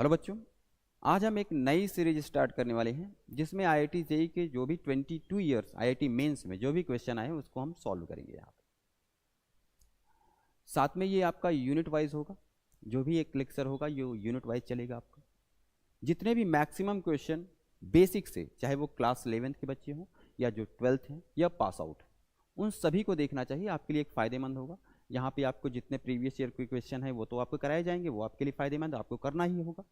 Hello बच्चों, आज हम एक नई सीरीज स्टार्ट करने वाले हैं जिसमें आईआईटी जेईई के जो भी 22 ईयर्स आईआईटी मेंस में जो भी क्वेश्चन आए उसको हम सॉल्व करेंगे यहाँ पे। साथ में ये आपका यूनिट वाइज होगा, जो भी एक लेक्चर होगा ये यूनिट वाइज चलेगा आपका। जितने भी मैक्सिमम क्वेश्चन बेसिक से, चाहे वो क्लास 11th के बच्चे हों या जो 12th हैं या पास आउट, उन सभी को देखना चाहिए, आपके लिए एक फ़ायदेमंद होगा। यहाँ पे आपको जितने प्रीवियस ईयर के क्वेश्चन है वो तो आपको कराए जाएंगे, वो आपके लिए फ़ायदेमंद, आपको करना ही होगा।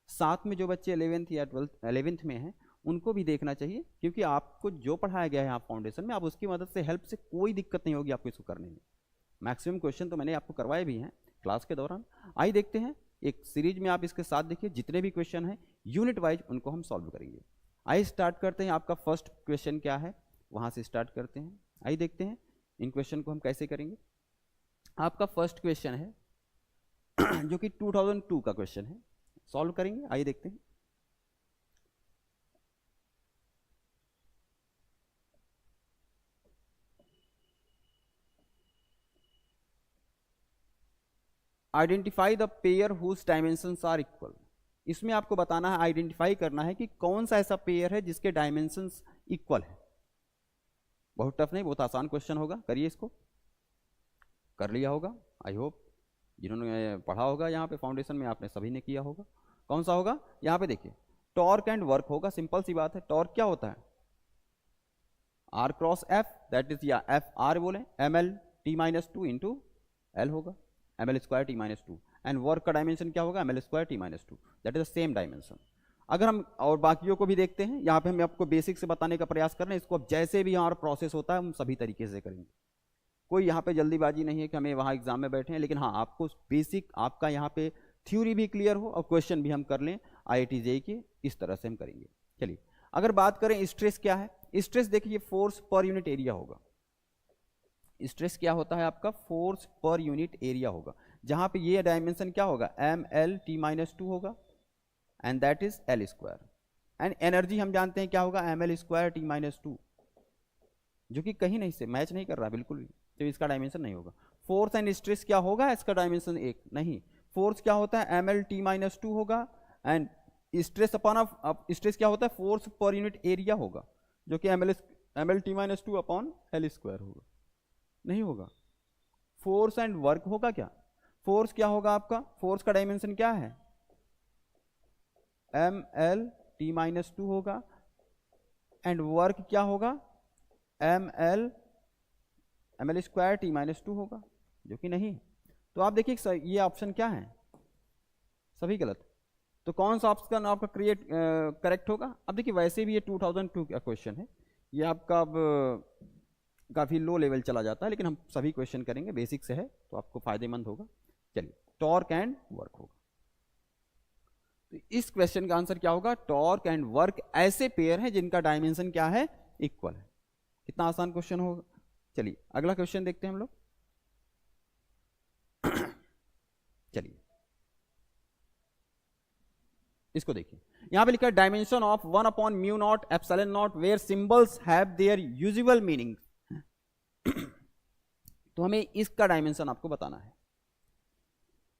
साथ में जो बच्चे 11th या 11th में हैं उनको भी देखना चाहिए, क्योंकि आपको जो पढ़ाया गया है यहाँ फाउंडेशन में, आप उसकी मदद से हेल्प से कोई दिक्कत नहीं होगी आपको इसको करने में। मैक्सिमम क्वेश्चन तो मैंने आपको करवाए भी हैं क्लास के दौरान। आइए देखते हैं, एक सीरीज में आप इसके साथ देखिए, जितने भी क्वेश्चन हैं यूनिट वाइज उनको हम सॉल्व करेंगे। आइए स्टार्ट करते हैं। आपका फर्स्ट क्वेश्चन क्या है वहाँ से स्टार्ट करते हैं। आइए देखते हैं इन क्वेश्चन को हम कैसे करेंगे। आपका फर्स्ट क्वेश्चन है जो कि 2002 का क्वेश्चन है, सॉल्व करेंगे। आइए देखते हैं। Identify the pair whose dimensions are equal. इसमें आपको बताना है, आइडेंटिफाई करना है कि कौन सा ऐसा पेयर है जिसके डायमेंशंस इक्वल है। बहुत टफ नहीं, बहुत आसान क्वेश्चन होगा। करिए, इसको कर लिया होगा आई होप। जिन्होंने पढ़ा होगा यहाँ पे फाउंडेशन में, आपने सभी ने किया होगा। कौन सा होगा? यहाँ पे देखिए, टॉर्क एंड वर्क होगा। सिंपल सी बात है। टॉर्क क्या होता है? R cross F, that is, या एफ आर बोले, M L T minus two into L होगा, M L square T minus two. And work का डायमेंशन क्या होगा? M L square T minus two, that is the same dimension. अगर हम और बाकियों को भी देखते हैं, यहाँ पे हम आपको बेसिक से बताने का प्रयास कर रहे हैं। इसको अब जैसे भी हमारा प्रोसेस होता है हम सभी तरीके से करेंगे। कोई यहाँ पे जल्दीबाजी नहीं है कि हमें वहाँ एग्जाम में बैठे हैं, लेकिन हाँ, आपको बेसिक आपका यहाँ पे थ्योरी भी क्लियर हो और क्वेश्चन भी हम कर लें आईआईटी जेईई के, इस तरह से हम करेंगे। चलिए, अगर बात करें स्ट्रेस क्या है, स्ट्रेस देखिए फोर्स पर यूनिट एरिया होगा। स्ट्रेस क्या होता है आपका? फोर्स पर यूनिट एरिया होगा। जहां पे ये डायमेंशन क्या होगा? M L T minus two होगा, and that is L square. And energy हम जानते हैं क्या होगा? M L square T minus two, जो कि कहीं नहीं से मैच नहीं कर रहा बिल्कुल भी, तो इसका डायमेंशन नहीं होगा। फोर्स एंड स्ट्रेस क्या होगा? इसका डायमेंशन एक नहीं। फोर्स क्या होता है? M L T minus two होगा, एंड स्ट्रेस अपॉन स्ट्रेस क्या होता है? फोर्स पर यूनिट एरिया होगा, जो कि M L T minus two upon L square होगा। नहीं होगा। फोर्स एंड वर्क होगा क्या? फोर्स क्या होगा आपका? फोर्स का डायमेंशन क्या है? M L T minus two होगा, एंड वर्क क्या होगा? M L square T minus two होगा, जो कि नहीं। तो आप देखिए ये ऑप्शन क्या है? सभी गलत। तो कौन सा ऑप्शन आपका करेक्ट होगा? अब देखिए, वैसे भी ये 2002 का क्वेश्चन है, ये आपका अब काफ़ी लो लेवल चला जाता है, लेकिन हम सभी क्वेश्चन करेंगे, बेसिक से है तो आपको फायदेमंद होगा। चलिए, टॉर्क एंड वर्क होगा। तो इस क्वेश्चन का आंसर क्या होगा? टॉर्क एंड वर्क ऐसे पेयर हैं जिनका डायमेंशन क्या है? इक्वल है। कितना आसान क्वेश्चन होगा। चलिए, अगला क्वेश्चन देखते हैं हम लोग। चलिए, इसको देखिए, यहां पे लिखा है dimension of 1 upon mu naught epsilon naught where symbols have their usual meaning. तो हमें इसका डायमेंशन आपको बताना है।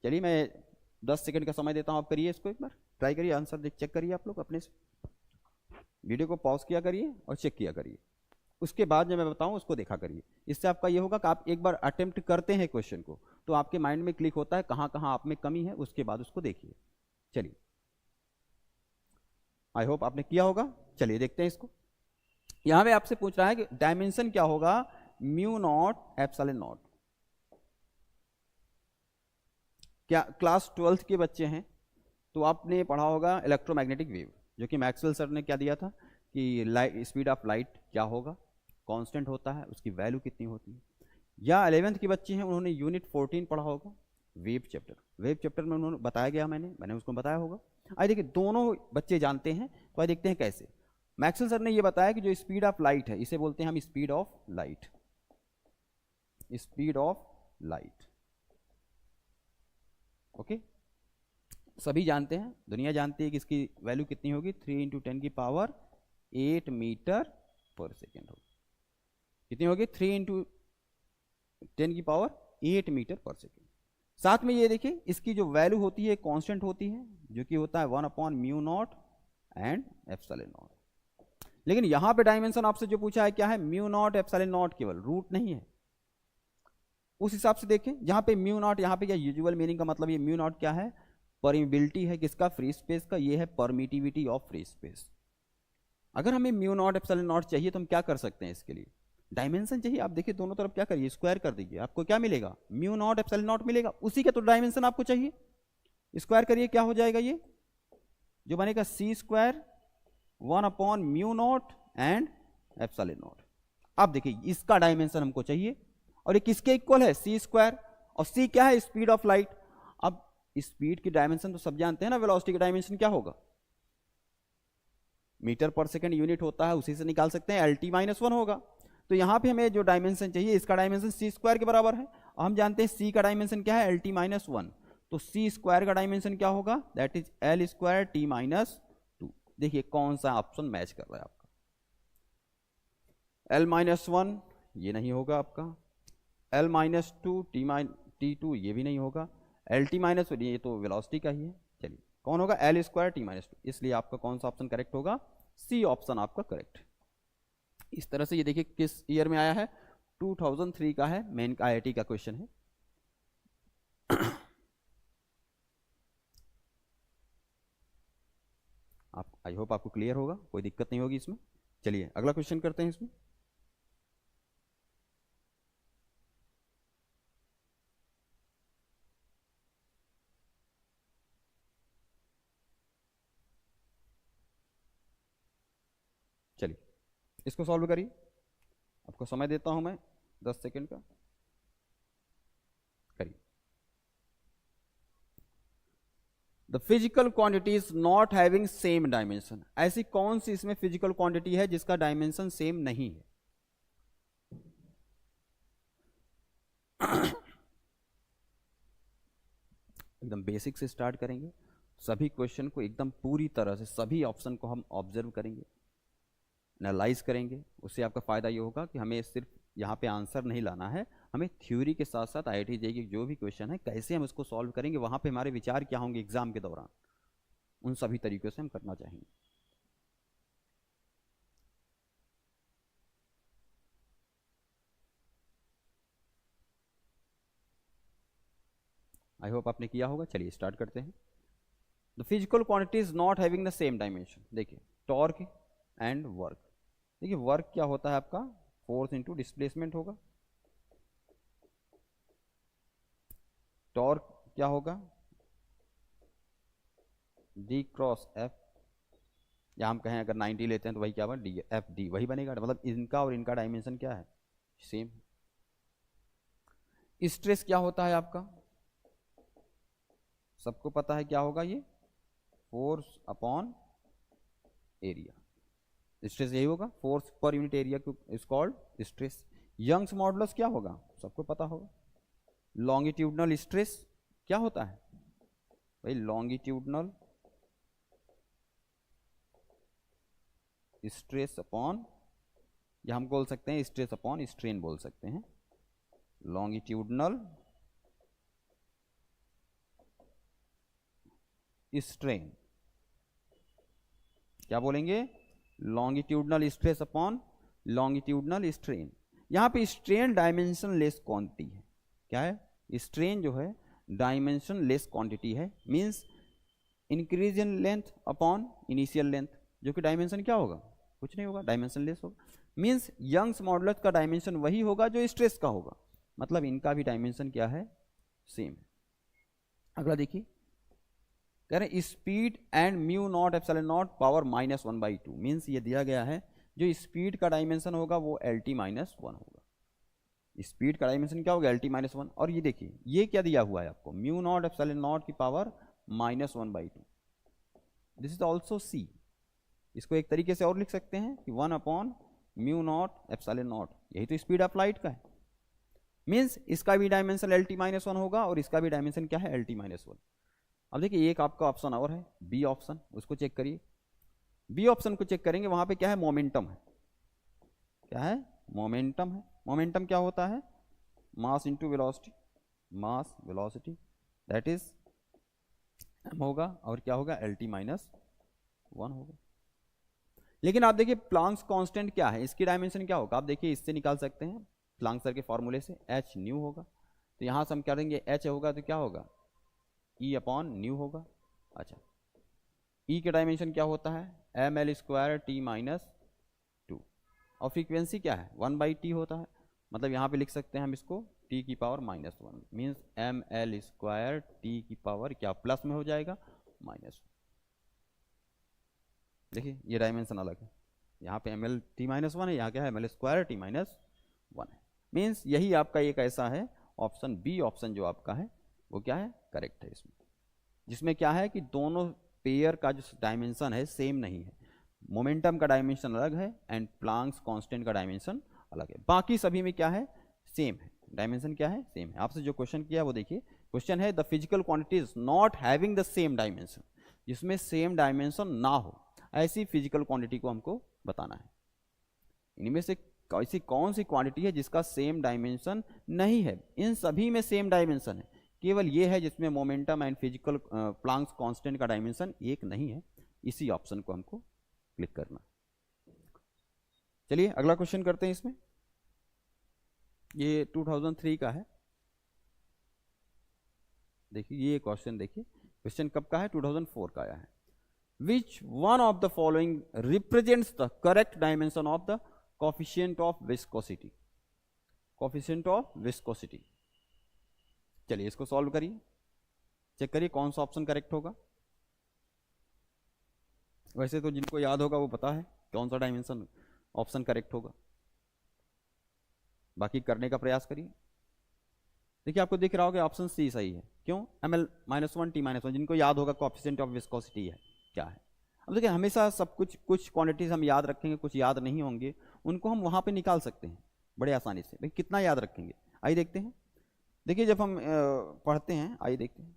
चलिए, मैं 10 सेकंड का समय देता हूं, आप करिए इसको, एक बार ट्राई करिए, आंसर चेक करिए। आप लोग अपने से वीडियो को पॉज किया करिए और चेक किया करिए, उसके बाद जब मैं बताऊं उसको देखा करिए। इससे आपका ये होगा कि आप एक बार अटेम्प्ट करते हैं क्वेश्चन को, तो आपके माइंड में क्लिक होता है कहां कहां आप में कमी है, उसके बाद उसको देखिए। चलिए, आई होप आपने किया होगा। चलिए देखते हैं इसको। यहां पे आपसे पूछ रहा है कि डायमेंशन क्या होगा? Mu naught epsilon not. क्या क्लास 12th के बच्चे हैं तो आपने पढ़ा होगा इलेक्ट्रोमैग्नेटिक वेव, जो कि मैक्सवेल सर ने क्या दिया था कि लाइट, स्पीड ऑफ लाइट क्या होगा, कांस्टेंट होता है, उसकी वैल्यू कितनी होती है। या 11th के बच्चे हैं, उन्होंने यूनिट 14 पढ़ा होगा, वेव चैप्टर। वेव चैप्टर में उन्होंने बताया गया, मैंने उसको बताया होगा। आइए देखिए, दोनों बच्चे जानते हैं, तो आइए देखते हैं कैसे। मैक्सवेल सर ने ये बताया कि जो स्पीड ऑफ लाइट है, इसे बोलते हैं हम speed of light. Speed of light, okay, सभी जानते हैं, दुनिया जानती है कि इसकी वैल्यू कितनी होगी? 3 इंटू 10 की पावर 8 मीटर पर सेकेंड होगी। कितनी होगी? 3 इंटू 10 की पावर 8 मीटर पर सेकेंड। साथ में ये देखिए इसकी जो वैल्यू होती है कांस्टेंट होती है, जो कि होता है 1/μ0 एंड एप्सिलॉन नॉट। लेकिन यहां पे डायमेंशन आपसे जो पूछा है क्या है, μ0 एप्सिलॉन नॉट, केवल रूट नहीं है। उस हिसाब से देखें, जहां पे μ0, यहाँ पे क्या यूजुअल मीनिंग का मतलब, ये μ0 क्या है, परमिबिलिटी है किसका, फ्री स्पेस का, ये है परमिटिविटी ऑफ फ्री स्पेस। अगर हमें μ0 एप्सिलॉन नॉट चाहिए तो हम क्या कर सकते हैं, इसके लिए डायमेंशन चाहिए। आप देखिए दोनों तरफ क्या करिए, स्क्वायर कर दीजिए, आपको क्या मिलेगा, μ0 एप्सिलॉन नॉट मिलेगा, उसी का तो डायमेंशन आपको चाहिए। स्क्वायर करिए, क्या हो जाएगा, ये जो बनेगा c² 1/μ0 एंड एप्सिलॉन नॉट। अब देखिए इसका डायमेंशन हमको चाहिए, और ये किसके इक्वल है, c², और c क्या है, स्पीड ऑफ लाइट। अब स्पीड की डायमेंशन तो सब जानते हैं ना, वेलोसिटी का डायमेंशन क्या होगा, मीटर पर सेकंड यूनिट होता है, उसी से निकाल सकते हैं, LT-1 होगा। तो यहां पे हमें जो डायमेंशन चाहिए, इसका डायमेंशन c² के बराबर है, और हम जानते हैं c का डायमेंशन क्या है, LT-1, तो c² का डायमेंशन क्या होगा, दैट इज L² T-2। देखिए कौन सा ऑप्शन मैच कर रहा है आपका, L-1 ये नहीं होगा आपका, L-2 T-2 ये भी नहीं होगा, LT-1 ये तो वेलोसिटी का ही है। चलिए कौन होगा, L² T-2, इसलिए आपका कौन सा ऑप्शन करेक्ट होगा, सी ऑप्शन आपका करेक्ट। इस तरह से ये देखिए किस ईयर में आया है, 2003 का है, मेन IIT का क्वेश्चन है। आप, आई होप आपको क्लियर होगा, कोई दिक्कत नहीं होगी इसमें। चलिए अगला क्वेश्चन करते हैं इसमें। चलिए इसको सॉल्व करिए, आपको समय देता हूं मैं 10 सेकंड का, करिए। The physical quantity is not having same dimension, ऐसी कौन सी इसमें फिजिकल क्वांटिटी है जिसका डायमेंशन सेम नहीं है। एकदम बेसिक से स्टार्ट करेंगे, सभी क्वेश्चन को एकदम पूरी तरह से, सभी ऑप्शन को हम ऑब्जर्व करेंगे, एनालाइज करेंगे। उससे आपका फायदा ये होगा कि हमें सिर्फ यहाँ पे आंसर नहीं लाना है, हमें थ्योरी के साथ साथ IIT JEE के जो भी क्वेश्चन है कैसे हम उसको सॉल्व करेंगे, वहाँ पे हमारे विचार क्या होंगे एग्जाम के दौरान, उन सभी तरीकों से हम करना चाहेंगे। आई होप आपने किया होगा। चलिए स्टार्ट करते हैं। The physical quantity is not having the same dimension. देखिए टॉर्क एंड वर्क, देखिए वर्क क्या होता है आपका, फोर्स इंटू डिस्प्लेसमेंट होगा, टॉर्क क्या होगा, D क्रॉस F, या हम कहें अगर 90 लेते हैं तो वही क्या बना, FD वही बनेगा, मतलब इनका और इनका डायमेंशन क्या है, सेम। स्ट्रेस क्या होता है आपका, सबको पता है क्या होगा, ये फोर्स अपॉन एरिया। स्ट्रेस यही होगा, फोर्स पर unit area is called stress. Young's modulus क्या होगा, सबको पता होगा। लॉन्गिट्यूडनल स्ट्रेस क्या होता है भाई, लॉन्गिट्यूडनल स्ट्रेस अपॉन, या हम बोल सकते हैं स्ट्रेस अपॉन स्ट्रेन बोल सकते हैं, लॉन्गिट्यूडनल स्ट्रेन, क्या बोलेंगे, longitudinal stress upon longitudinal strain. यहां पे स्ट्रेन डायमेंशन लेस क्वांटिटी है, क्या है, स्ट्रेन जो है डायमेंशन लेस क्वांटिटी है, means increase in length upon initial length, जो कि डायमेंशन क्या होगा, कुछ नहीं होगा, डायमेंशन लेस होगा। मींस यंग्स मॉडुलस का डायमेंशन वही होगा जो स्ट्रेस का होगा, मतलब इनका भी डायमेंशन क्या है, सेम है। अगला देखिए, कह रहे speed and μ0 epsilon naught power -1/2, means ये दिया गया है जो स्पीड का डायमेंशन होगा वो LT-1 होगा। स्पीड का डायमेंशन क्या होगा, LT-1। और ये देखिए ये क्या दिया हुआ है आपको, μ0 एप्सिलॉन नॉट की power -1/2, this is also C। इसको एक तरीके से और लिख सकते हैं कि 1/μ0 एप्सिलॉन नॉट, यही तो स्पीड ऑफ लाइट का है। मींस इसका भी डायमेंशन LT-1 होगा और इसका भी डायमेंशन क्या है, LT-1। अब देखिए एक आपका ऑप्शन और है बी ऑप्शन, उसको चेक करिए। बी ऑप्शन को चेक करेंगे, वहां पे क्या है, मोमेंटम है, क्या है, मोमेंटम है। मोमेंटम क्या होता है, mass into velocity, mass velocity that is m होगा, और क्या होगा एल टी माइनस 1 होगा। लेकिन आप देखिए प्लांक्स कांस्टेंट क्या है, इसकी डायमेंशन क्या होगा, आप देखिए इससे निकाल सकते हैं प्लांक सर के फॉर्मूले से, एच न्यू होगा। तो यहाँ से हम क्या देंगे, एच होगा तो क्या होगा ई अपॉन न्यू होगा। अच्छा, ई के डायमेंशन क्या होता है M L square T minus 2, और फ्रीक्वेंसी क्या है 1/t होता है, मतलब यहाँ पे लिख सकते हैं हम इसको t की power -1, means M L square T की पावर क्या प्लस में हो जाएगा -1। देखिए ये डायमेंशन अलग है, यहाँ पे एम एल टी -1 है, यहाँ क्या है एम एल स्क्वायर टी -1 है। मीन्स यही आपका एक ऐसा है ऑप्शन बी, ऑप्शन जो आपका है वो क्या है करेक्ट है इसमें, जिसमें क्या है कि दोनों पेयर का जो डायमेंशन है सेम नहीं है, मोमेंटम का डायमेंशन अलग है एंड प्लांक्स कांस्टेंट का डायमेंशन अलग है, बाकी सभी में क्या है सेम है, डायमेंशन क्या है सेम है। आपसे जो क्वेश्चन किया वो देखिए, क्वेश्चन है the physical quantities not having the same dimension, जिसमें सेम डायमेंशन ना हो ऐसी फिजिकल क्वांटिटी को हमको बताना है। इनमें से ऐसी कौन सी क्वांटिटी है जिसका सेम डायमेंशन नहीं है, इन सभी में सेम डायमेंशन है, केवल ये है जिसमें momentum and physical Planck's constant का डायमेंशन एक नहीं है, इसी ऑप्शन को हमको क्लिक करना। चलिए अगला क्वेश्चन करते हैं इसमें, ये 2003 का है। देखिए ये क्वेश्चन, देखिए क्वेश्चन कब का है 2004 का आया है। Which one of the following represents the correct dimension of the coefficient of viscosity, coefficient of viscosity. चलिए इसको सॉल्व करिए, चेक करिए कौन सा ऑप्शन करेक्ट होगा। वैसे तो जिनको याद होगा वो पता है कौन सा डायमेंशन ऑप्शन करेक्ट होगा, बाकी करने का प्रयास करिए। देखिए आपको दिख रहा होगा ऑप्शन सी सही है, क्यों ml -1 t -1, जिनको याद होगा कोएफिशिएंट ऑफ विस्कोसिटी है क्या है। अब देखिए हमेशा सब कुछ क्वांटिटीज हम याद रखेंगे, कुछ याद नहीं होंगे, उनको हम वहां पे निकाल सकते हैं बड़े आसानी से। भाई कितना याद रखेंगे, आइए देखते हैं। देखिए जब हम पढ़ते हैं, आइए देखते हैं।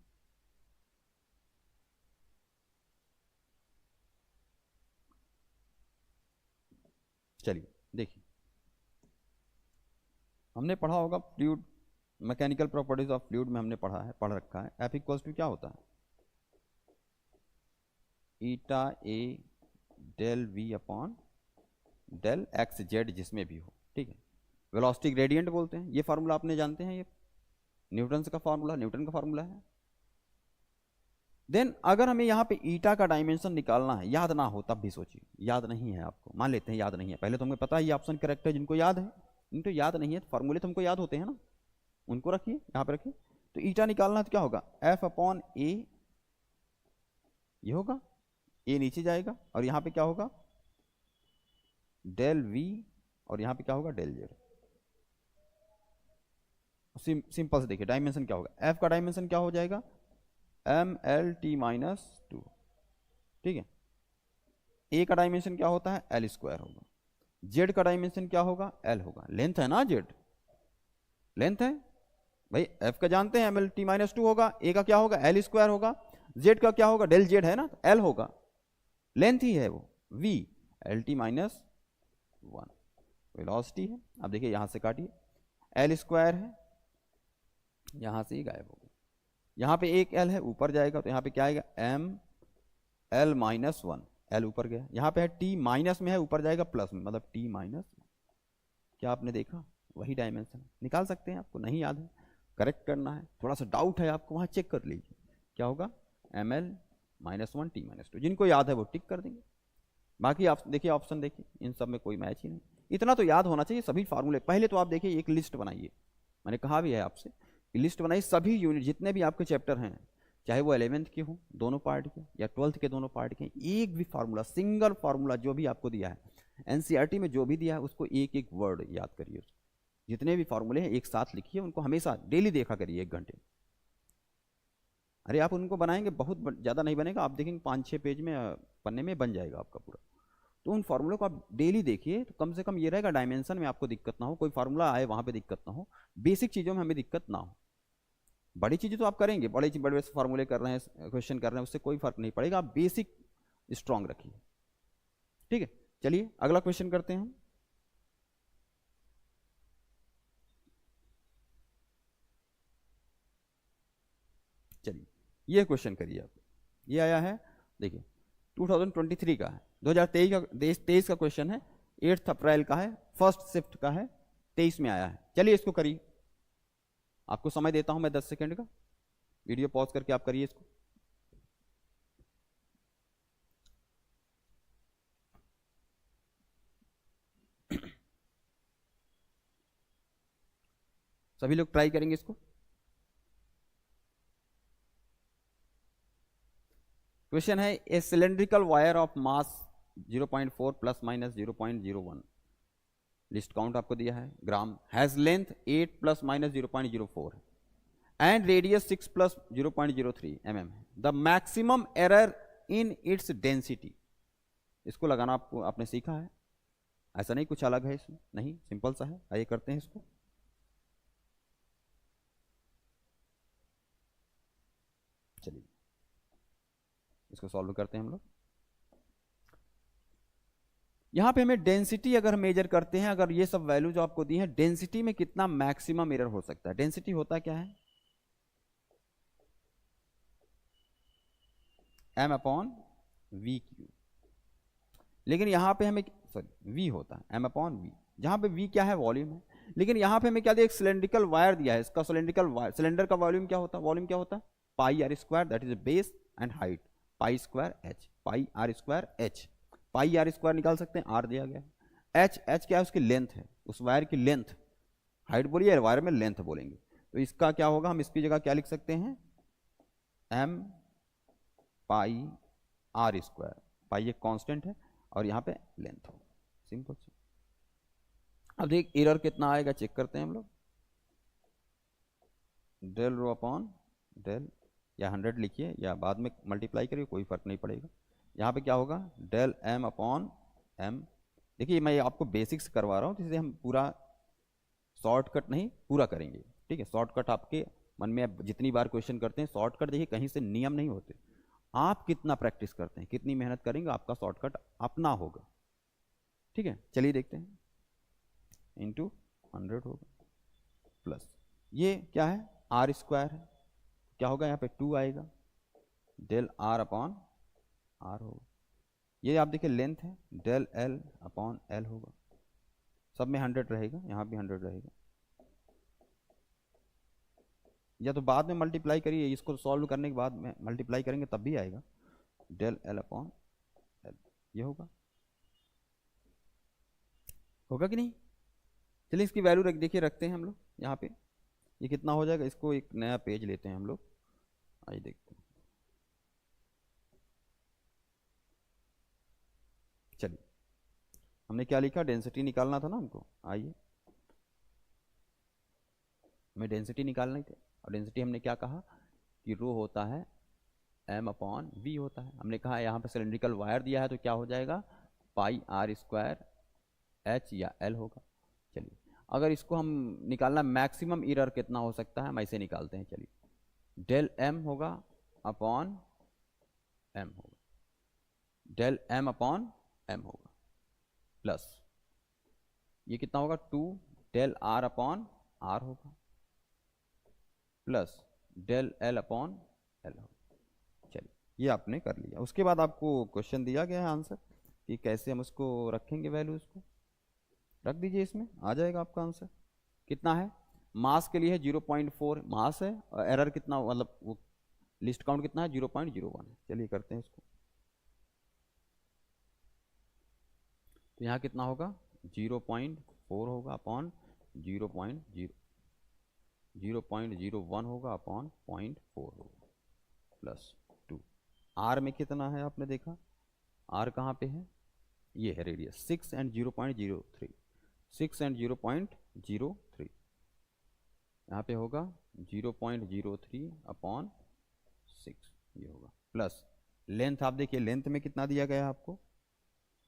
चलिए देखिए, हमने पढ़ा होगा fluid mechanical properties of fluid में हमने पढ़ रखा है, एफ इक्वल्स टू क्या होता है eta A del V upon del X Z जिसमें भी हो, ठीक है। वेलोसिटी ग्रेडियंट बोलते हैं, ये फार्मूला आपने जानते हैं, ये न्यूटन का फार्मूला है। देन अगर हमें यहाँ पे ईटा का डायमेंशन निकालना है, याद ना हो तब भी सोचिए, याद नहीं है आपको, मान लेते हैं याद नहीं है, पहले तो हमें पता है ये ऑप्शन करेक्ट है, जिनको याद है, इनको याद नहीं है, फार्मूले तो हमको याद होते हैं ना, उनको रखिए यहाँ पे रखिए। तो ईटा निकालना तो क्या होगा एफ अपॉन ए, ये होगा, ए नीचे जाएगा, और यहाँ पे क्या होगा डेल वी, और यहाँ पे क्या होगा डेल जेड। सिंपल से देखिए डायमेंशन क्या होगा, एफ का डायमेंशन क्या हो जाएगा एम एल टी -2, ठीक है। ए का डायमेंशन क्या होता है एल स्क्वायर होगा, जेड का डायमेंशन क्या होगा एल होगा, लेंथ है ना जेड, लेंथ है भाई, एफ का जानते हैं एम एल टी -2 होगा, ए का क्या होगा एल स्क्वायर होगा, जेड का क्या होगा डेल जेड है ना, एल होगा, लेंथ ही है वो v, एल टी -1 वेलोसिटी है। अब देखिए यहां से काटिए, एल स्क्वायर है, यहां से ही गायब होगा, यहाँ पे एक एल है ऊपर जाएगा, तो यहाँ पे क्या आएगा एम एल -1, एल ऊपर गया, यहाँ पे है टी माइनस में है, ऊपर जाएगा प्लस में, मतलब टी -1। क्या आपने देखा, वही डायमेंशन निकाल सकते हैं, आपको नहीं याद है करेक्ट करना है, थोड़ा सा डाउट है आपको, वहाँ चेक कर लीजिए क्या होगा एम एल -1 टी -2, जिनको याद है वो टिक कर देंगे। बाकी आप देखिए ऑप्शन देखिए, इन सब में कोई मैच ही नहीं, इतना तो याद होना चाहिए सभी फार्मूले। पहले तो आप देखिए एक लिस्ट बनाइए, मैंने कहा भी है आपसे लिस्ट बनाइए, सभी यूनिट जितने भी आपके चैप्टर हैं, चाहे वो 11th के हों दोनों पार्ट के या 12th के दोनों पार्ट के, एक भी फार्मूला, सिंगल फार्मूला जो भी आपको दिया है एनसीईआरटी में जो भी दिया है उसको एक एक वर्ड याद करिए, जितने भी फार्मूले हैं एक साथ लिखिए, उनको हमेशा डेली देखा करिए 1 घंटे। अरे आप उनको बनाएंगे बहुत ज़्यादा नहीं बनेगा, आप देखेंगे 5-6 पेज में पन्ने में बन जाएगा आपका पूरा। तो उन फार्मूलों को आप डेली देखिए, तो कम से कम ये रहेगा डायमेंशन में आपको दिक्कत ना हो, कोई फार्मूला आए वहाँ पे दिक्कत ना हो, बेसिक चीज़ों में हमें दिक्कत ना हो। बड़ी चीज़ें तो आप करेंगे, बड़े फार्मूले कर रहे हैं, क्वेश्चन कर रहे हैं, उससे कोई फर्क नहीं पड़ेगा, आप बेसिक स्ट्रांग रखिए, ठीक है। चलिए अगला क्वेश्चन करते हैं हम। ये क्वेश्चन करिए आप। ये आया है, देखिए 2023 का है, 2023 का 23 का क्वेश्चन है, 8 अप्रैल का है, फर्स्ट शिफ्ट का है, 23 में आया है। चलिए इसको करिए, आपको समय देता हूं मैं 10 सेकंड का, वीडियो पॉज करके आप करिए इसको। सभी लोग ट्राई करेंगे इसको। क्वेश्चन है a cylindrical wire of mass 0.4 plus minus 0.01, least count आपको दिया है, gram, has length 8 plus minus 0.04 and radius 6 plus 0.03 mm है। The maximum error in its density, इसको लगाना आपको आपने सीखा है, ऐसा नहीं कुछ अलग है इसमें, नहीं सिंपल सा है। आइए करते हैं इसको। चलिए इसको सॉल्व करते हैं हम लोग। यहां पे हमें डेंसिटी अगर मेजर करते हैं, अगर ये सब वैल्यू जो आपको दी है, डेंसिटी में कितना मैक्सिमम एरर हो सकता है। डेंसिटी होता क्या है, m अपॉन वी क्यू, लेकिन यहां पे हमें सॉरी v होता है m अपॉन वी, जहां पे v क्या है, वॉल्यूम है। लेकिन यहां पे हमें क्या दिया, एक सिलेंड्रिकल वायर दिया है, इसका सिलेंड्रिकल वायर, सिलेंडर का वॉल्यूम क्या होता है, वॉल्यूम क्या होता है, pi R square, that is base and height, pi square H, pi R square H, pi R square निकाल सकते हैं, आर दिया गया है। एच, एच क्या है, उसकी लेंथ है, उस वायर की लेंथ, हाइट बोलिए वायर में लेंथ बोलेंगे, तो इसका क्या होगा, हम इसकी जगह क्या लिख सकते हैं, एम पाई आर स्क्वायर, पाई एक कांस्टेंट है और यहाँ पे लेंथ हो, सिंपल से। अब देख एरर कितना आएगा, चेक करते हैं हम लोग। डेल रो अपॉन डेल, या 100 लिखिए या बाद में मल्टीप्लाई करिए, कोई फर्क नहीं पड़ेगा। यहाँ पे क्या होगा, डेल एम अपॉन एम। देखिए मैं आपको बेसिक्स करवा रहा हूँ, जिससे हम पूरा शॉर्टकट नहीं पूरा करेंगे, ठीक है। शॉर्टकट आपके मन में अब जितनी बार क्वेश्चन करते हैं, शॉर्टकट देखिए कहीं से नियम नहीं होते, आप कितना प्रैक्टिस करते हैं, कितनी मेहनत करेंगे, आपका शॉर्टकट अपना होगा, ठीक है। चलिए देखते हैं, इंटू 100 होगा, प्लस ये क्या है, आर स्क्वायर है, क्या होगा यहाँ पे 2 आएगा, डेल आर अपॉन आर होगा। ये आप देखिए लेंथ है, डेल एल अपॉन एल होगा, सब में 100 रहेगा, यहाँ भी 100 रहेगा, या तो बाद में मल्टीप्लाई करिए, इसको सॉल्व करने के बाद में मल्टीप्लाई करेंगे तब भी आएगा, डेल एल अपॉन एल, ये होगा, होगा कि नहीं। चलिए इसकी वैल्यू रख, देखिए रखते हैं हम लोग यहाँ पे, ये कितना हो जाएगा, इसको एक नया पेज लेते हैं हम लोग, आइए देखते हैं। चलिए हमने क्या लिखा, डेंसिटी निकालना था ना हमको, आइए हमें डेंसिटी निकालनी थी, और डेंसिटी हमने क्या कहा कि रो होता है m अपॉन वी होता है। हमने कहा यहाँ पे सिलेंड्रिकल वायर दिया है तो क्या हो जाएगा, पाई आर स्क्वायर एच या एल होगा। चलिए अगर इसको हम निकालना, मैक्सिमम एरर कितना हो सकता है, हम ऐसे निकालते हैं। चलिए डेल एम होगा अपॉन एम होगा, डेल एम अपॉन एम होगा, प्लस ये कितना होगा 2 डेल आर अपॉन आर होगा, plus del L upon L होगा। चलिए ये आपने कर लिया। उसके बाद आपको क्वेश्चन दिया गया है आंसर कि कैसे हम उसको रखेंगे, वैल्यू उसको रख दीजिए, इसमें आ जाएगा आपका आंसर। कितना है, मास के लिए है 0.4 मास है, और एरर कितना, मतलब वो लिस्ट काउंट कितना है 0.01 है। चलिए करते हैं इसको, तो यहाँ कितना होगा 0.4 होगा अपॉन 0.01 होगा अपॉन 0.4 होगा, प्लस 2। आर में कितना है आपने देखा, आर कहाँ पे है, ये है रेडियस 6 एंड 0.03, 6 एंड 0.03, यहाँ पे होगा 0.03 अपॉन 6, ये होगा, प्लस लेंथ आप देखिए, लेंथ में कितना दिया गया है आपको,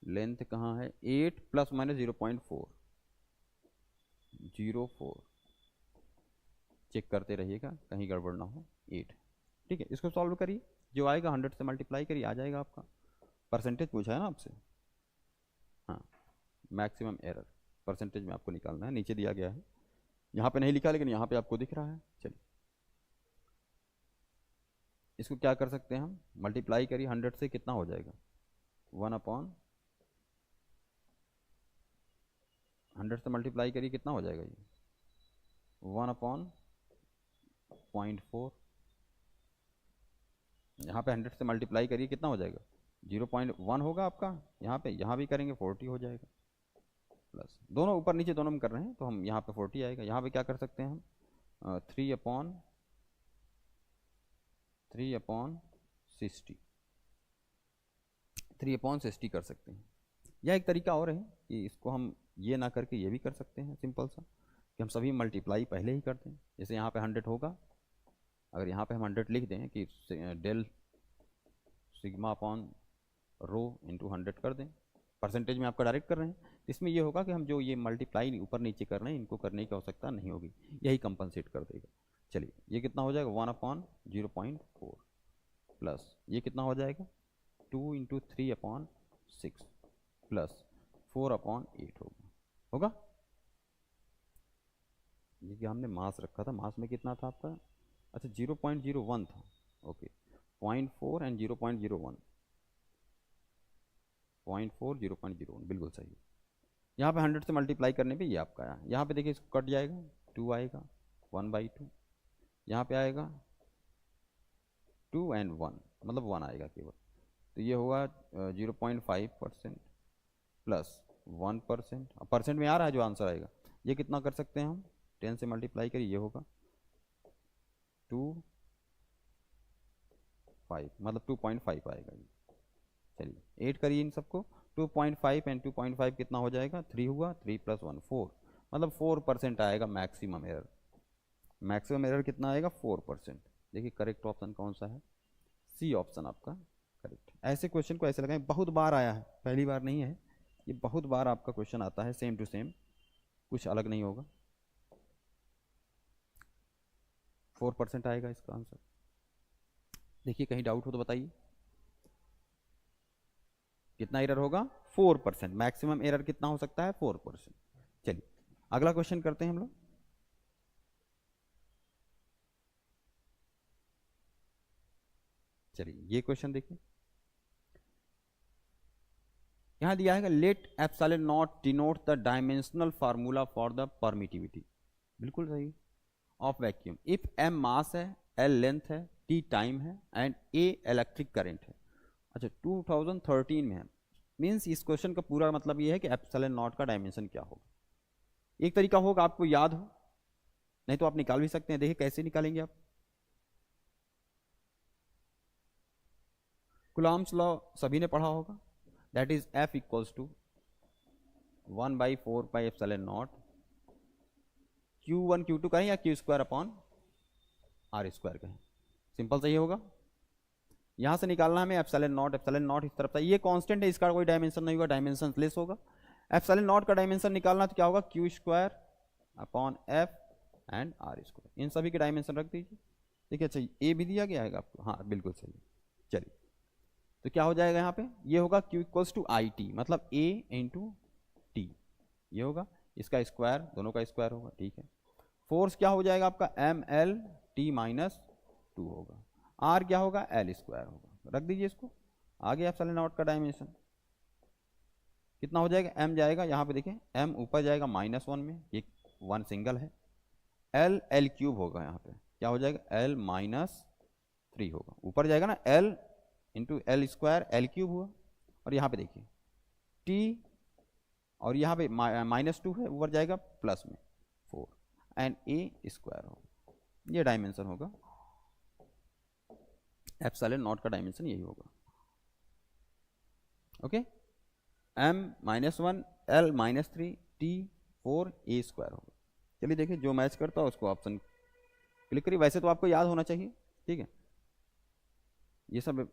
लेंथ कहाँ है 8 प्लस माइनस 0.4, 0.4, चेक करते रहिएगा कहीं गड़बड़ ना हो, 8, ठीक है। इसको सॉल्व करिए, जो आएगा 100 से मल्टीप्लाई करिए, आ जाएगा आपका। परसेंटेज पूछा है ना आपसे, हाँ मैक्सिमम एरर परसेंटेज में आपको निकालना है, नीचे दिया गया है, यहाँ पे नहीं लिखा लेकिन यहाँ पे आपको दिख रहा है। चलिए इसको क्या कर सकते हैं हम, मल्टीप्लाई करिए 100 से, कितना हो जाएगा 1/100 से मल्टीप्लाई करिए, कितना हो जाएगा ये 1/0.4। यहाँ पे 100 से मल्टीप्लाई करिए, कितना हो जाएगा 0.1 होगा आपका। यहाँ भी करेंगे 40 हो जाएगा, प्लस दोनों ऊपर नीचे दोनों में कर रहे हैं तो हम यहाँ पे 40 आएगा। यहाँ पे क्या कर सकते हैं हम 3/60 कर सकते हैं। यह एक तरीका और है कि इसको हम ये ना करके ये भी कर सकते हैं, सिंपल सा, कि हम सभी मल्टीप्लाई पहले ही करते हैं। जैसे यहाँ पे 100 होगा, अगर यहाँ पे हम 100 लिख दें कि del sigma upon rho into 100 कर दें, परसेंटेज में आपका डायरेक्ट कर रहे हैं, इसमें ये होगा कि हम जो ये मल्टीप्लाई ऊपर नीचे कर रहे हैं इनको करने की आवश्यकता नहीं होगी, यही कंपनसेट कर देगा। चलिए ये कितना हो जाएगा 1/0.4 प्लस ये कितना हो जाएगा 2 × 3/6 प्लस 4/8 होगा। ये कि हमने मास रखा था, मास में कितना था आपका, अच्छा 0.01 था, ओके 0.4 एंड 0.01, 0.4 0.01 बिल्कुल सही। यहाँ पे 100 से मल्टीप्लाई करने पे ये आपका आया, यहाँ पे देखिए इसको कट जाएगा 2 आएगा 1/2, यहाँ पे आएगा 2 एंड 1 मतलब 1 आएगा केवल, तो ये होगा 0.5% प्लस 1%, परसेंट में आ रहा है जो आंसर आएगा। ये कितना कर सकते हैं हम 10 से मल्टीप्लाई करिए, ये होगा 2.5 मतलब 2.5 आएगा ये। चलिए 8 करिए इन सबको, 2.5 एंड 2.5 कितना हो जाएगा 3 हुआ, 3 + 1 4 मतलब 4% आएगा मैक्सिमम एरर। मैक्सिमम एरर कितना आएगा 4%। देखिए करेक्ट ऑप्शन कौन सा है, सी ऑप्शन आपका करेक्ट। ऐसे क्वेश्चन को ऐसे लगाएं, बहुत बार आया है, पहली बार नहीं है, ये बहुत बार आपका क्वेश्चन आता है, सेम टू सेम, कुछ अलग नहीं होगा। 4% आएगा इसका आंसर। देखिए कहीं डाउट हो तो बताइए, कितना एरर होगा 4%, मैक्सिमम एरर कितना हो सकता है 4%। चलिए अगला क्वेश्चन करते हैं हम लोग। चलिए ये क्वेश्चन देखिए, यहां दिया है let epsilon naught denote the dimensional formula for the permittivity, बिल्कुल सही, of vacuum if m mass है, l लेंथ है, t टाइम है एंड a इलेक्ट्रिक करंट है। अच्छा 2013 में है, मीन्स इस क्वेश्चन का पूरा मतलब ये है कि एप्सिलॉन नॉट का डायमेंशन क्या होगा। एक तरीका होगा आपको याद हो, नहीं तो आप निकाल भी सकते हैं। देखिए कैसे निकालेंगे आप, कुलाम्स लॉ सभी ने पढ़ा होगा, that is F = 1/4πε0 Q1 Q2 कहें या Q²/R² कहें, सिंपल सही होगा। यहां से निकालना हमें एप्सिलॉन नॉट इस तरफ था, ये कांस्टेंट है, इसका कोई डायमेंशन नहीं होगा, डायमेंशन लेस होगा। एप्सिलॉन नॉट का डायमेंशन निकालना तो क्या होगा Q²/F एंड R², इन सभी के डायमेंशन रख दीजिए। ठीक है, अच्छा ए भी दिया गया है आपको, हाँ बिल्कुल सही। चलिए तो क्या हो जाएगा यहाँ पे, ये होगा Q = IT मतलब A × T, ये होगा, इसका स्क्वायर, दोनों का स्क्वायर होगा, ठीक है। फोर्स क्या हो जाएगा आपका mL/T-2 होगा, R क्या होगा L² होगा, रख दीजिए इसको। आगे एप्सिलॉन नॉट का डायमेंशन कितना हो जाएगा, m जाएगा यहाँ पे देखिए, m ऊपर जाएगा -1 में, ये 1 सिंगल है, L3 होगा, यहाँ पे क्या हो जाएगा L-3 होगा, ऊपर जाएगा ना L × L² L3 हुआ, और यहाँ पे देखिए T और यहाँ पे -2 है, ऊपर जाएगा प्लस में 4 एंड A² होगा, ये डायमेंशन होगा एप्सिलॉन नॉट का, डायमेंशन यही होगा। Okay m-1 L-3 T 4 A² होगा। चलिए देखिए जो मैच करता है उसको ऑप्शन क्लिक करिए, वैसे तो आपको याद होना चाहिए, ठीक है, ये सब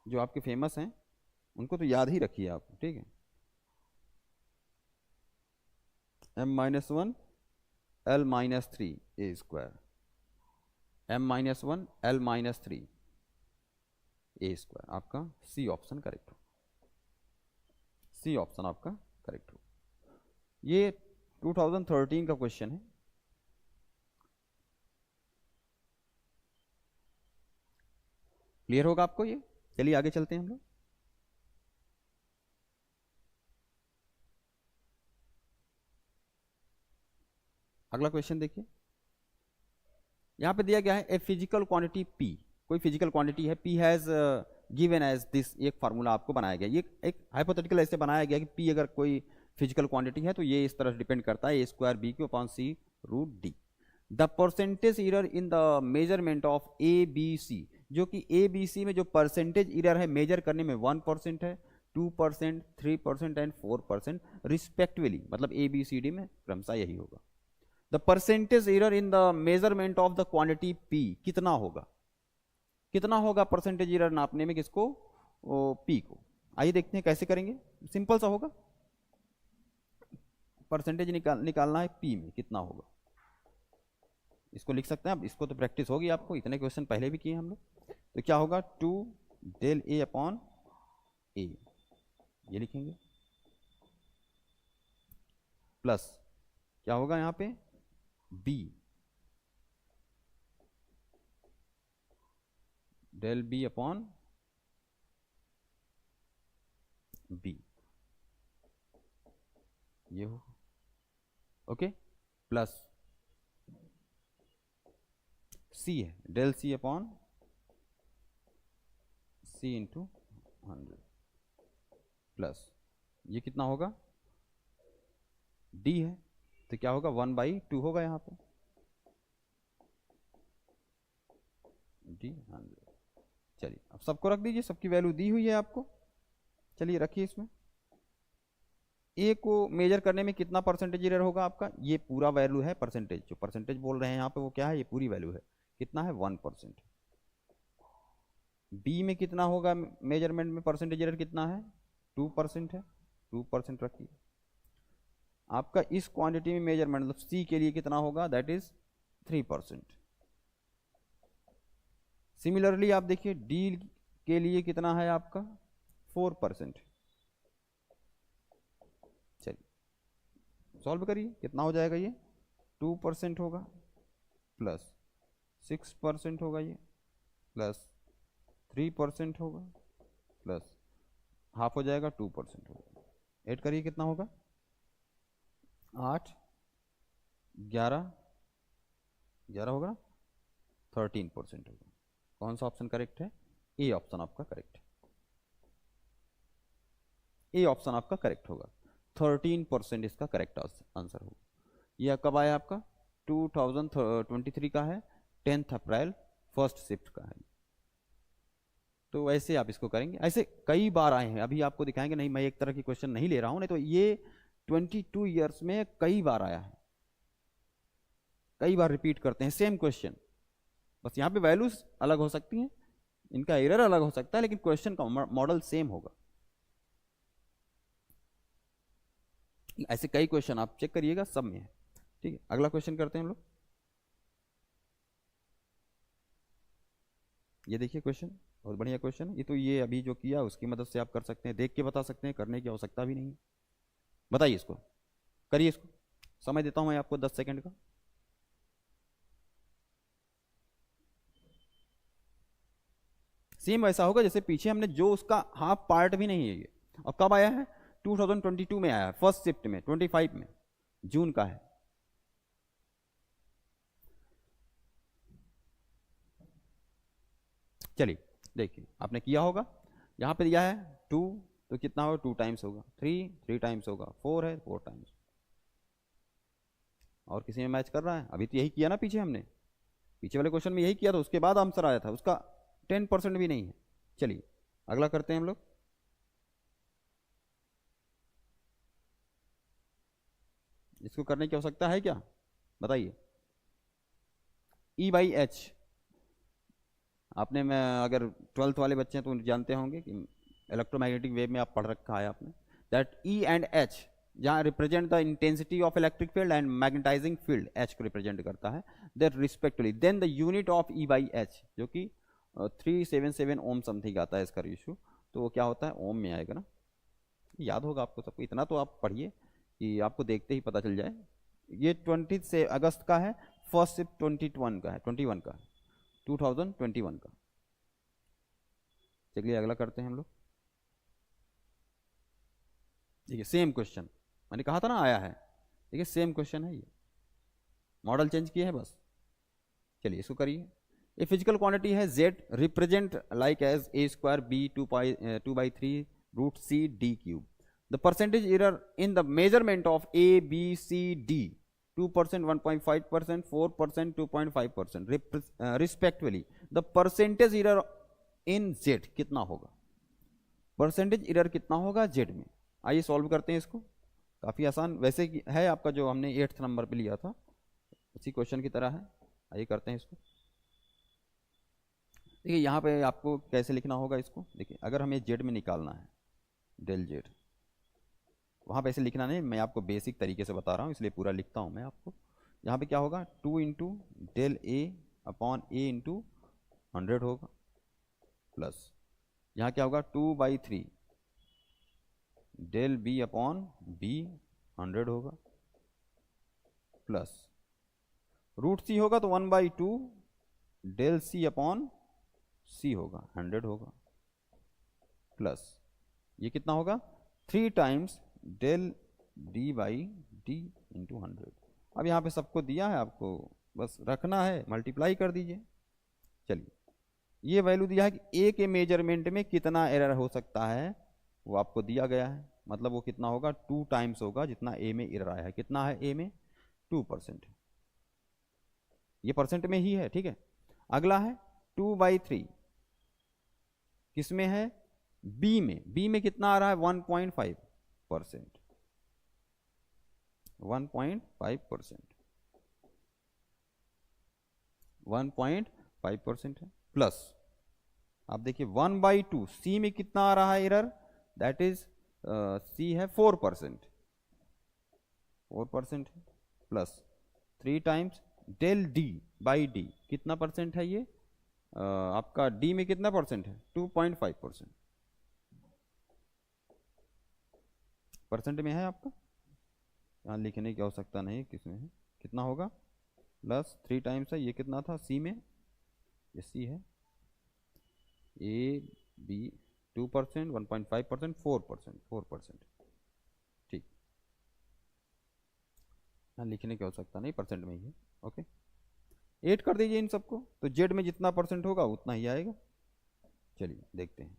जो आपके फेमस हैं उनको तो याद ही रखिए आप, ठीक है। m-1 L-3 A², m-1 L-3 A² आपका सी ऑप्शन करेक्ट हो, सी ऑप्शन आपका करेक्ट हो। ये 2013 का क्वेश्चन है। क्लियर होगा आपको ये? चलिए आगे चलते हैं हम लोग। अगला क्वेश्चन देखिए, यहां पे दिया गया है ए फिजिकल क्वांटिटी P, कोई फिजिकल क्वांटिटी है, P has given as this, एक फार्मूला आपको बनाया गया, ये एक हाइपोथेटिकल ऐसे बनाया गया कि P अगर कोई फिजिकल क्वांटिटी है तो ये इस तरह डिपेंड करता है A² BQ upon C root D। The percentage error in the measurement of ABC, जो कि ABC में जो परसेंटेज इरर है मेजर करने में 1% है, 2%, 3% एंड 4% रिस्पेक्टिवली, मतलब ABCD में क्रमशः यही होगा। The percentage error in the measurement of the quantity P कितना होगा, कितना होगा परसेंटेज एरर नापने में किसको, P को। आइए देखते हैं कैसे करेंगे, सिंपल सा होगा, परसेंटेज निकालना है P में कितना होगा, इसको लिख सकते हैं आप, इसको तो प्रैक्टिस होगी आपको, इतने क्वेश्चन पहले भी किए हम लोग। तो क्या होगा 2 del A अपॉन A, ये लिखेंगे, प्लस क्या होगा यहाँ पे B del B upon B, ये हो, ओके, प्लस C है del C upon C into 100, plus ये कितना होगा D है, तो क्या होगा 1/2 होगा यहाँ पे D 100। चलिए अब सबको रख दीजिए, सबकी वैल्यू दी हुई है आपको, चलिए रखिए इसमें। ए को मेजर करने में कितना परसेंटेज एरर होगा आपका, ये पूरा वैल्यू है परसेंटेज, जो परसेंटेज बोल रहे हैं यहाँ पे वो क्या है, ये पूरी वैल्यू है, कितना है 1%। बी में कितना होगा मेजरमेंट में परसेंटेज एरर कितना है 2% है, 2% रखिए। आपका इस क्वांटिटी में मेजरमेंट मतलब सी के लिए कितना होगा, दैट इज 3%। सिमिलरली आप देखिए डी के लिए कितना है आपका 4%। चलिए सॉल्व करिए, कितना हो जाएगा ये 2% होगा, प्लस 6% होगा, ये प्लस 3% होगा, प्लस हाफ हो जाएगा 2% होगा। ऐड करिए कितना होगा 8 11 11 होगा 13% होगा। कौन सा ऑप्शन करेक्ट है, ए ऑप्शन आपका करेक्ट है, ए ऑप्शन आपका करेक्ट होगा, 13% इसका करेक्ट आंसर होगा। यह कब आया आपका 2023 का है, 10 अप्रैल फर्स्ट शिफ्ट का है। तो ऐसे आप इसको करेंगे, ऐसे कई बार आए हैं, अभी आपको दिखाएंगे, नहीं मैं एक तरह की क्वेश्चन नहीं ले रहा हूं, नहीं तो ये 22 ईयर्स में कई बार आया है, कई बार रिपीट करते हैं सेम क्वेश्चन, बस यहाँ पे वैल्यूज अलग हो सकती हैं, इनका एरर अलग हो सकता है, लेकिन क्वेश्चन का मॉडल सेम होगा। ऐसे कई क्वेश्चन आप चेक करिएगा, सब में है। ठीक है, अगला क्वेश्चन करते हैं हम लोग। ये देखिए क्वेश्चन, बहुत बढ़िया क्वेश्चन है ये, तो ये अभी जो किया उसकी मदद से आप कर सकते हैं, देख के बता सकते हैं, करने की आवश्यकता भी नहीं है। बताइए इसको, करिए इसको, समय देता हूं मैं आपको 10 सेकंड का। सेम वैसा होगा जैसे पीछे हमने, जो उसका हाफ पार्ट भी नहीं है ये, और कब आया है 2022 में आया है, फर्स्ट शिफ्ट में 25 में जून का है। चलिए देखिए, आपने किया होगा, यहां पे दिया है 2 तो कितना होगा 2 टाइम्स होगा, 3 टाइम्स होगा, 4 है 4 टाइम्स, और किसी में मैच कर रहा है, अभी तो यही किया ना पीछे हमने, पीछे वाले क्वेश्चन में यही किया था, उसके बाद आंसर आया था, उसका 10% भी नहीं है। चलिए अगला करते हैं हम लोग। इसको करने की आवश्यकता है क्या, बताइए। E/H, आपने में अगर 12th वाले बच्चे हैं तो जानते होंगे कि इलेक्ट्रोमैग्नेटिक वेव में आप पढ़ रखा है आपने, दैट E एंड H जहाँ represent the intensity of electric field and magnetising field, H को रिप्रेजेंट करता है, that respectively, then the unit of E/H जो कि 377 ओम समथिंग आता है इसका रेशियो, तो वो क्या होता है ओम में आएगा ना, याद होगा आपको सबको, इतना तो आप पढ़िए कि आपको देखते ही पता चल जाए। ये 20 अगस्त का है, फर्स्ट शिफ्ट 21 का है, 21 का है, 2021 का। चलिए अगला करते हैं हम लोग। देखिए सेम क्वेश्चन, मैंने कहा था ना आया है, देखिए सेम क्वेश्चन है, ये मॉडल चेंज किया है बस। चलिए इसको करिए। ए फिजिकल क्वांटिटी है Z represent like as A square B 2/3 root C D cube. The percentage error in the measurement of A B C D 2%, 1.5%, 4%, 2.5% respectively. The percentage error in Z कितना होगा? Percentage error कितना होगा Z में? आइए solve करते हैं इसको। काफ़ी आसान वैसे है आपका, जो हमने 8th नंबर पे लिया था उसी क्वेश्चन की तरह है। आइए करते हैं इसको। देखिए यहाँ पे आपको कैसे लिखना होगा इसको। देखिए अगर हमें जेड में निकालना है डेल जेड, वहाँ पे ऐसे लिखना नहीं, मैं आपको बेसिक तरीके से बता रहा हूँ इसलिए पूरा लिखता हूँ मैं आपको। यहाँ पे क्या होगा 2 into del A upon A into 100 होगा, प्लस यहाँ क्या होगा 2/3 डेल बी अपॉन बी 100 होगा, प्लस रूट सी होगा तो 1/2 डेल सी अपॉन सी होगा 100 होगा, प्लस ये कितना होगा 3 times del D by D into 100। अब यहाँ पे सबको दिया है, आपको बस रखना है, मल्टीप्लाई कर दीजिए। चलिए ये वैल्यू दिया है कि ए के मेजरमेंट में कितना एरर हो सकता है वो आपको दिया गया है, मतलब वो कितना होगा 2 टाइम्स होगा जितना ए में एरर आया है। कितना है ए में 2%, ये परसेंट में ही है, ठीक है। अगला है 2/3 किस में है बी में, बी में कितना आ रहा है 1.5%, 1.5% है, प्लस आप देखिए 1/2 सी में कितना आ रहा है एरर, दैट इज सी है 4%, 4% है, plus 3 times del D by D कितना परसेंट है ये आपका डी में कितना परसेंट है 2.5% परसेंट में है आपका, यहाँ लिखने की आवश्यकता नहीं, किसमें है कितना होगा, प्लस 3 टाइम्स है, ये कितना था सी में, ये सी है ए बी 2%, 1.5%, 4%, ठीक, यहाँ लिखने की आवश्यकता नहीं, परसेंट में ही है। ओके 8 कर दीजिए इन सबको, तो जेड में जितना परसेंट होगा उतना ही आएगा। चलिए देखते हैं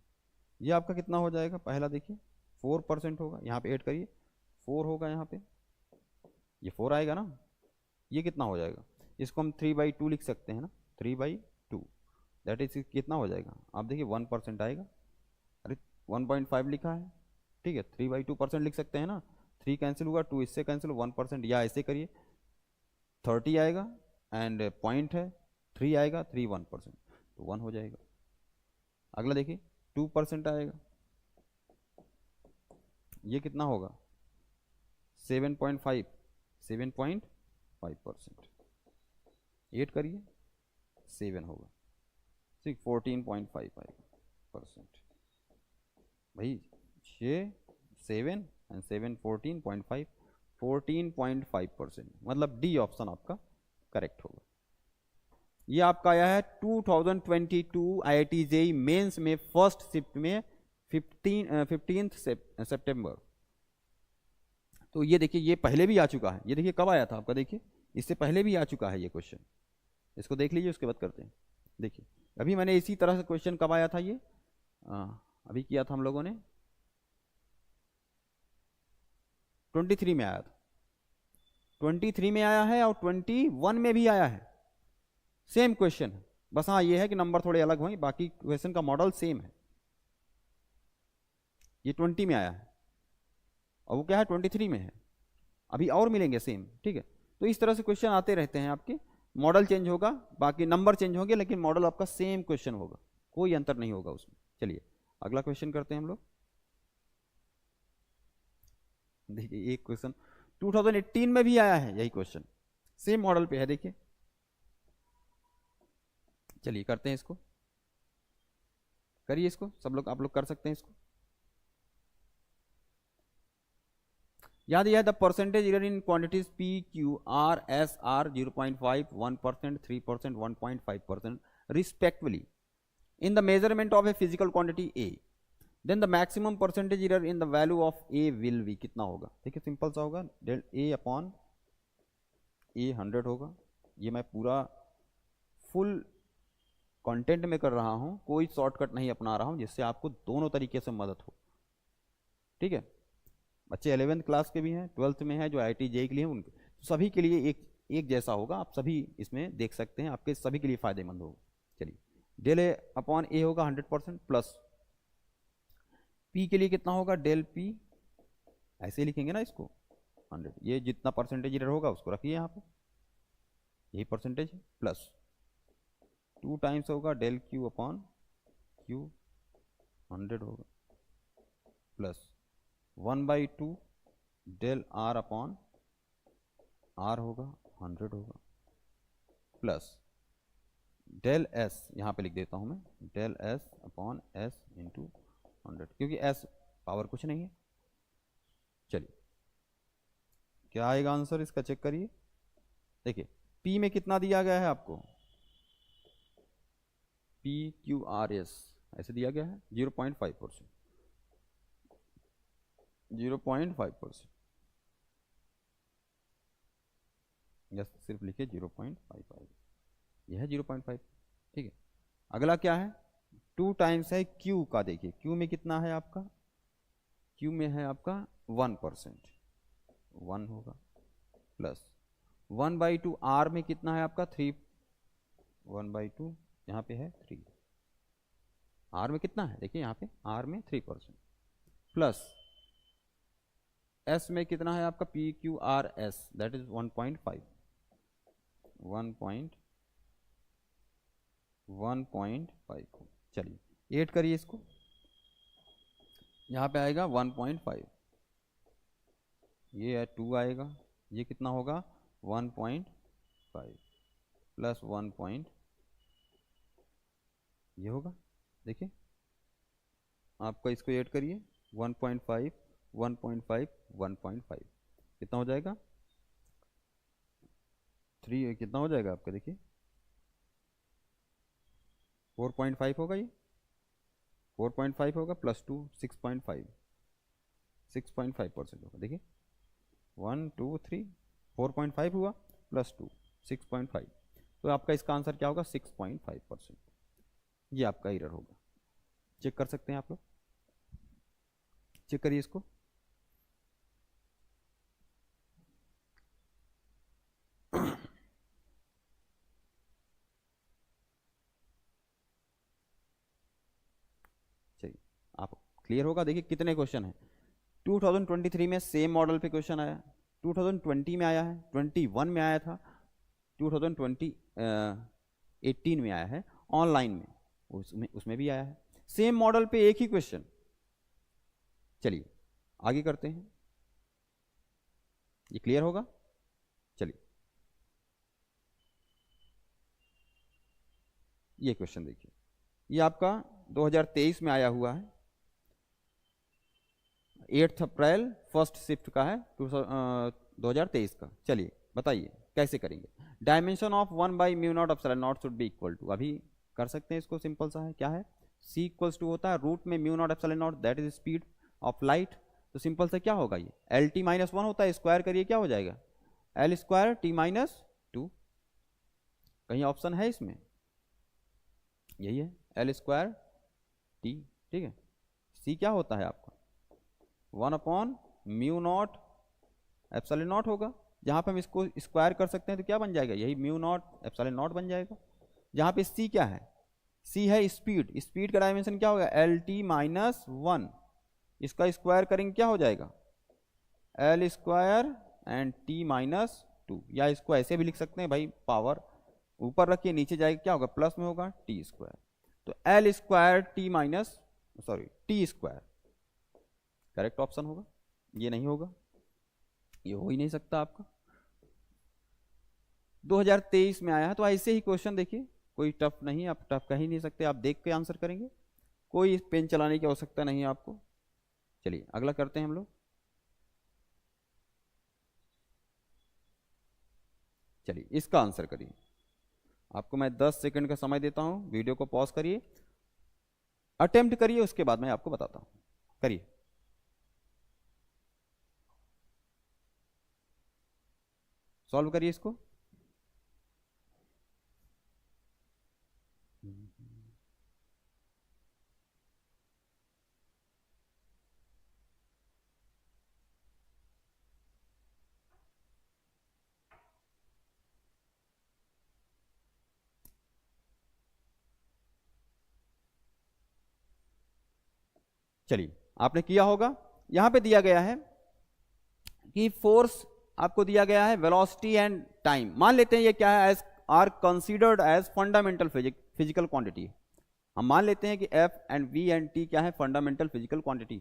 ये आपका कितना हो जाएगा। पहला देखिए 4% होगा, यहाँ पे 8 करिए 4 होगा, यहाँ पे ये 4 आएगा ना, ये कितना हो जाएगा, इसको हम 3/2 लिख सकते हैं ना, 3/2 दैट इज कितना हो जाएगा, आप देखिए 1% आएगा। अरे 1.5 लिखा है, ठीक है 3/2% लिख सकते हैं ना, 3 कैंसिल हुआ, 2 इससे कैंसिल, 1%, या ऐसे करिए 30 आएगा एंड पॉइंट है 3 आएगा, 3 1%, तो 1 हो जाएगा। अगला देखिए 2% आएगा, ये कितना होगा 7.5%, 8 करिए 7 होगा, 14.5 आएगा परसेंट, भाई 6 7 एंड 7 14.5, 14.5%, मतलब डी ऑप्शन आपका करेक्ट होगा। ये आपका आया है 2022 IIT JEE मेंस में फर्स्ट शिफ्ट में 15 सितंबर। तो ये देखिए ये पहले भी आ चुका है, ये देखिए कब आया था आपका, देखिए इससे पहले भी आ चुका है ये क्वेश्चन, इसको देख लीजिए उसके बाद करते हैं। देखिए अभी मैंने इसी तरह से क्वेश्चन कब आया था ये अभी किया था हम लोगों ने 23 में आया था, 23 में आया है और 21 में भी आया है, सेम क्वेश्चन है, बस हाँ ये है कि नंबर थोड़े अलग हुए, बाकी क्वेश्चन का मॉडल सेम है। ये 20 में आया है और वो क्या है 23 में है, अभी और मिलेंगे सेम, ठीक है। तो इस तरह से क्वेश्चन आते रहते हैं आपके, मॉडल चेंज होगा, बाकी नंबर चेंज होंगे, लेकिन मॉडल आपका सेम क्वेश्चन होगा, कोई अंतर नहीं होगा उसमें। चलिए अगला क्वेश्चन करते हैं हम लोग। देखिए एक क्वेश्चन 2018 में भी आया है, यही क्वेश्चन सेम मॉडल पे है, देखिए। चलिए करते हैं इसको, करिए इसको सब लोग, आप लोग कर सकते हैं इसको। याद दिया the percentage error in quantities P Q R S are 0.5, 1%, 3%, 1.5% respectively in the measurement of a physical quantity A, then the maximum percentage error in the value of A will be, कितना होगा? ठीक है, simple सा होगा, del A upon ए 100 होगा। ये मैं पूरा फुल कंटेंट में कर रहा हूँ, कोई शॉर्टकट नहीं अपना रहा हूँ, जिससे आपको दोनों तरीके से मदद हो। ठीक है, बच्चे 11th क्लास के भी हैं, 12th में हैं, जो IIT JEE के लिए हैं, उनके सभी के लिए एक जैसा होगा, आप सभी इसमें देख सकते हैं, आपके सभी के लिए फायदेमंद होगा। चलिए, डेल ए अपॉन ए होगा 100% प्लस पी के लिए कितना होगा? डेल पी, ऐसे लिखेंगे ना इसको 100, ये जितना परसेंटेज एरर होगा उसको रखिए यहाँ पे, यही परसेंटेज है, प्लस 2 टाइम्स होगा डेल क्यू अपॉन क्यू 100 होगा, plus 1/2 del R upon R होगा 100 होगा, प्लस डेल एस, यहाँ पे लिख देता हूँ मैं, del S upon S into 100, क्योंकि एस पावर कुछ नहीं है। चलिए, क्या आएगा आंसर इसका, चेक करिए। देखिए, पी में कितना दिया गया है आपको? पी क्यू आर एस ऐसे दिया गया है 0.5%, 0.5%, या सिर्फ लिखिए 0.55, यह है 0.5। ठीक है, अगला क्या है? 2 टाइम्स है Q का, देखिए Q में कितना है आपका? Q में है आपका 1%, 1 होगा, प्लस 1/2 R में कितना है आपका? 3, 1/2 यहाँ पे है 3, R में कितना है? देखिए यहाँ पे R में 3%, प्लस S में कितना है आपका? PQRS, that is 1.5, 1.5। चलिए 8 करिए इसको, यहाँ पे आएगा 1.5, ये है 2 आएगा, ये कितना होगा? 1.5 प्लस 1 ये होगा। देखिए आपका इसको ऐड करिए, 1.5, 1.5, 1.5 कितना हो जाएगा? 3 कितना हो जाएगा आपका? देखिए 4.5 होगा, ये 4.5 होगा, प्लस 2 6.5, 6.5% होगा। देखिए 1 2 3 4.5 हुआ, प्लस 2 6.5, तो आपका इसका आंसर क्या होगा? 6.5%। ये आपका एरर होगा, चेक कर सकते हैं आप लोग, चेक करिए इसको। चलिए आप क्लियर होगा। देखिए कितने क्वेश्चन हैं, 2023 में सेम मॉडल पे क्वेश्चन आया, 2020 में आया है, 21 में आया था, 2018 में आया है, ऑनलाइन में उसमें भी आया है, सेम मॉडल पे एक ही क्वेश्चन। चलिए आगे करते हैं, ये क्लियर होगा। चलिए ये क्वेश्चन देखिए, ये आपका 2023 में आया हुआ है, 8 अप्रैल फर्स्ट शिफ्ट का है 2023 का। चलिए बताइए कैसे करेंगे। Dimension of 1/μ0ε0 should be equal to, अभी कर सकते हैं इसको, सिंपल सा है, क्या है? c इक्वल्स टू होता है रूट में μ0ε0, that is speed of light. तो सिंपल से क्या होगा, ये LT - 1 होता है, स्क्वायर करिए क्या हो जाएगा? L² T-2, कहीं ऑप्शन है इसमें? यही है L² T। ठीक है, c क्या होता है आपका? 1/μ0ε0 होगा, जहां पे हम इसको स्क्वायर कर सकते हैं तो क्या बन जाएगा? यही μ0ε0 बन जाएगा। जहां पे c क्या है? c है स्पीड, स्पीड का डायमेंशन क्या होगा? LT - 1, इसका स्क्वायर करेंगे क्या हो जाएगा? L² एंड T-2, या इसको ऐसे भी लिख सकते हैं भाई, पावर ऊपर रखिए नीचे जाएगा, क्या होगा? प्लस में होगा T², तो L² T² करेक्ट ऑप्शन होगा। ये नहीं होगा, ये हो ही नहीं सकता आपका। 2023 में आया है, तो ऐसे ही क्वेश्चन देखिए, कोई टफ नहीं, आप टफ कह ही नहीं सकते, आप देख के आंसर करेंगे, कोई पेन चलाने की आवश्यकता नहीं है आपको। चलिए अगला करते हैं हम लोग। चलिए इसका आंसर करिए, आपको मैं 10 सेकंड का समय देता हूं, वीडियो को पॉज करिए अटेम्प्ट करिए, उसके बाद मैं आपको बताता हूं, करिए। सॉल्व करिए इसको। चलिए, आपने किया होगा। यहां पे दिया गया है कि फोर्स आपको दिया गया है, वेलोसिटी एंड टाइम मान लेते हैं ये क्या है, as are considered as fundamental physical quantity. हम मान लेते हैं कि F and V and T क्या है, fundamental physical quantity.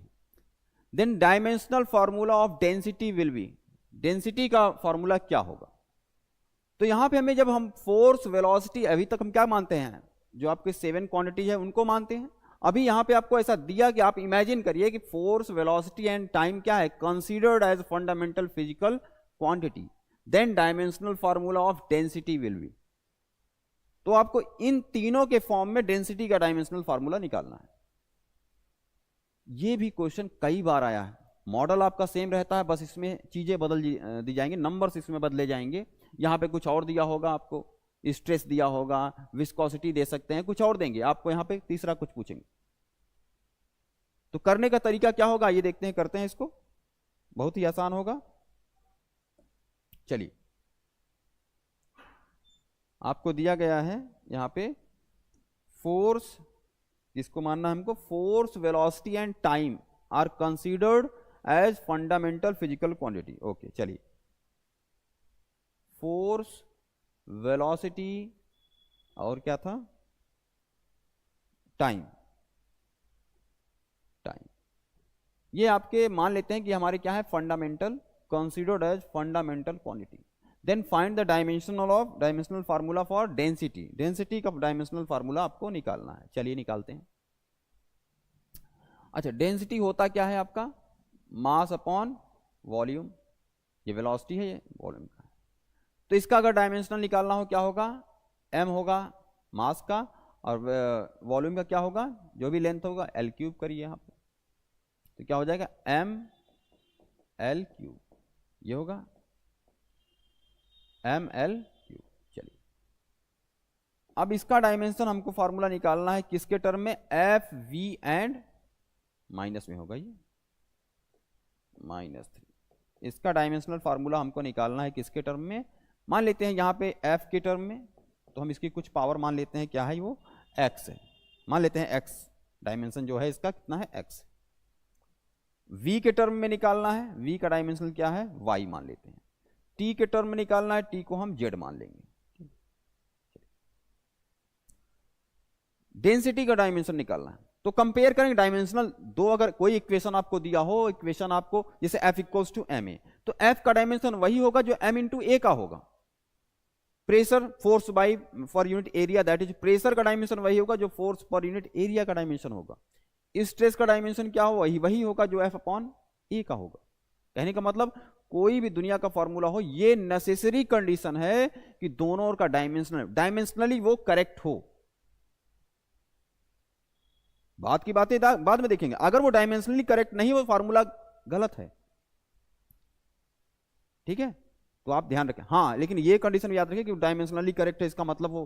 Then dimensional formula of density will be, density का फॉर्मूला क्या होगा। तो यहां पे हमें जब हम फोर्स वेलोसिटी, अभी तक हम क्या मानते हैं, जो आपके 7 क्वांटिटी है उनको मानते हैं। अभी यहां पे आपको ऐसा दिया कि आप इमेजिन करिए कि फोर्स वेलोसिटी एंड टाइम क्या है, considered as fundamental physical quantity, then dimensional formula of density will be. तो आपको इन तीनों के फॉर्म में डेंसिटी का डायमेंशनल फॉर्मूला निकालना है। ये भी क्वेश्चन कई बार आया है। मॉडल आपका सेम रहता है, बस इसमें चीजें बदल दी जाएंगी, नंबर्स इसमें बदले जाएंगे। यहां पे कुछ और दिया होगा, आपको स्ट्रेस दिया होगा, विस्कोसिटी दे सकते हैं, कुछ और देंगे आपको, यहां पे तीसरा कुछ पूछेंगे। तो करने का तरीका क्या होगा, ये देखते हैं, करते हैं इसको, बहुत ही आसान होगा। चलिए, आपको दिया गया है यहां पे फोर्स, किसको मानना है हमको, force velocity and time are considered as fundamental physical quantity. Okay, चलिए, फोर्स वेलोसिटी और क्या था, टाइम, टाइम, ये आपके मान लेते हैं कि हमारे क्या है, fundamental, considered as fundamental quantity. Then find the dimensional formula for density, density का डायमेंशनल फार्मूला आपको निकालना है। चलिए निकालते हैं। अच्छा, डेंसिटी होता क्या है आपका, मास अपॉन वॉल्यूम, ये वेलोसिटी है, ये वॉल्यूम का है। तो इसका अगर डायमेंशनल निकालना हो क्या होगा, m होगा मास का, और वॉल्यूम का क्या होगा, जो भी लेंथ होगा l क्यूब करिए यहाँ पे, तो क्या हो जाएगा m l क्यूब, ये होगा m l क्यूब। चलिए, अब इसका डायमेंशन हमको फार्मूला निकालना है किसके टर्म में, एफ वी एंड माइनस में होगा, ये -3। इसका डायमेंशनल फार्मूला हमको निकालना है किसके टर्म में, मान लेते हैं यहाँ पे f के टर्म में, तो हम इसकी कुछ पावर मान लेते हैं, क्या है वो, x है, मान लेते हैं x, डायमेंशन जो है इसका कितना है, x। v के टर्म में निकालना है, v का डायमेंशन क्या है, y मान लेते हैं। t के टर्म में निकालना है, t को हम z मान लेंगे। डेंसिटी का डायमेंशन निकालना है, तो कंपेयर करेंगे डायमेंशनल दो। अगर कोई इक्वेशन आपको दिया हो, इक्वेशन आपको जैसे F इक्वल्स टू ma, तो F का डायमेंशन वही होगा जो m इंटू a का होगा। Pressure force by for unit area, that is pressure का डायमेंशन वही होगा जो फोर्स पर यूनिट एरिया का डायमेंशन होगा। स्ट्रेस का डायमेंशन क्या हो, वही होगा जो F अपॉन a का होगा। कहने का मतलब कोई भी दुनिया का फॉर्मूला हो, ये नेसेसरी कंडीशन है कि दोनों का डायमेंशनली वो करेक्ट हो। बात की बातें बाद में देखेंगे, अगर वो डायमेंशनली करेक्ट नहीं, वो फार्मूला गलत है, ठीक है, तो आप ध्यान रखें। हाँ, लेकिन ये कंडीशन याद रखें कि डायमेंशनली करेक्ट है, इसका मतलब वो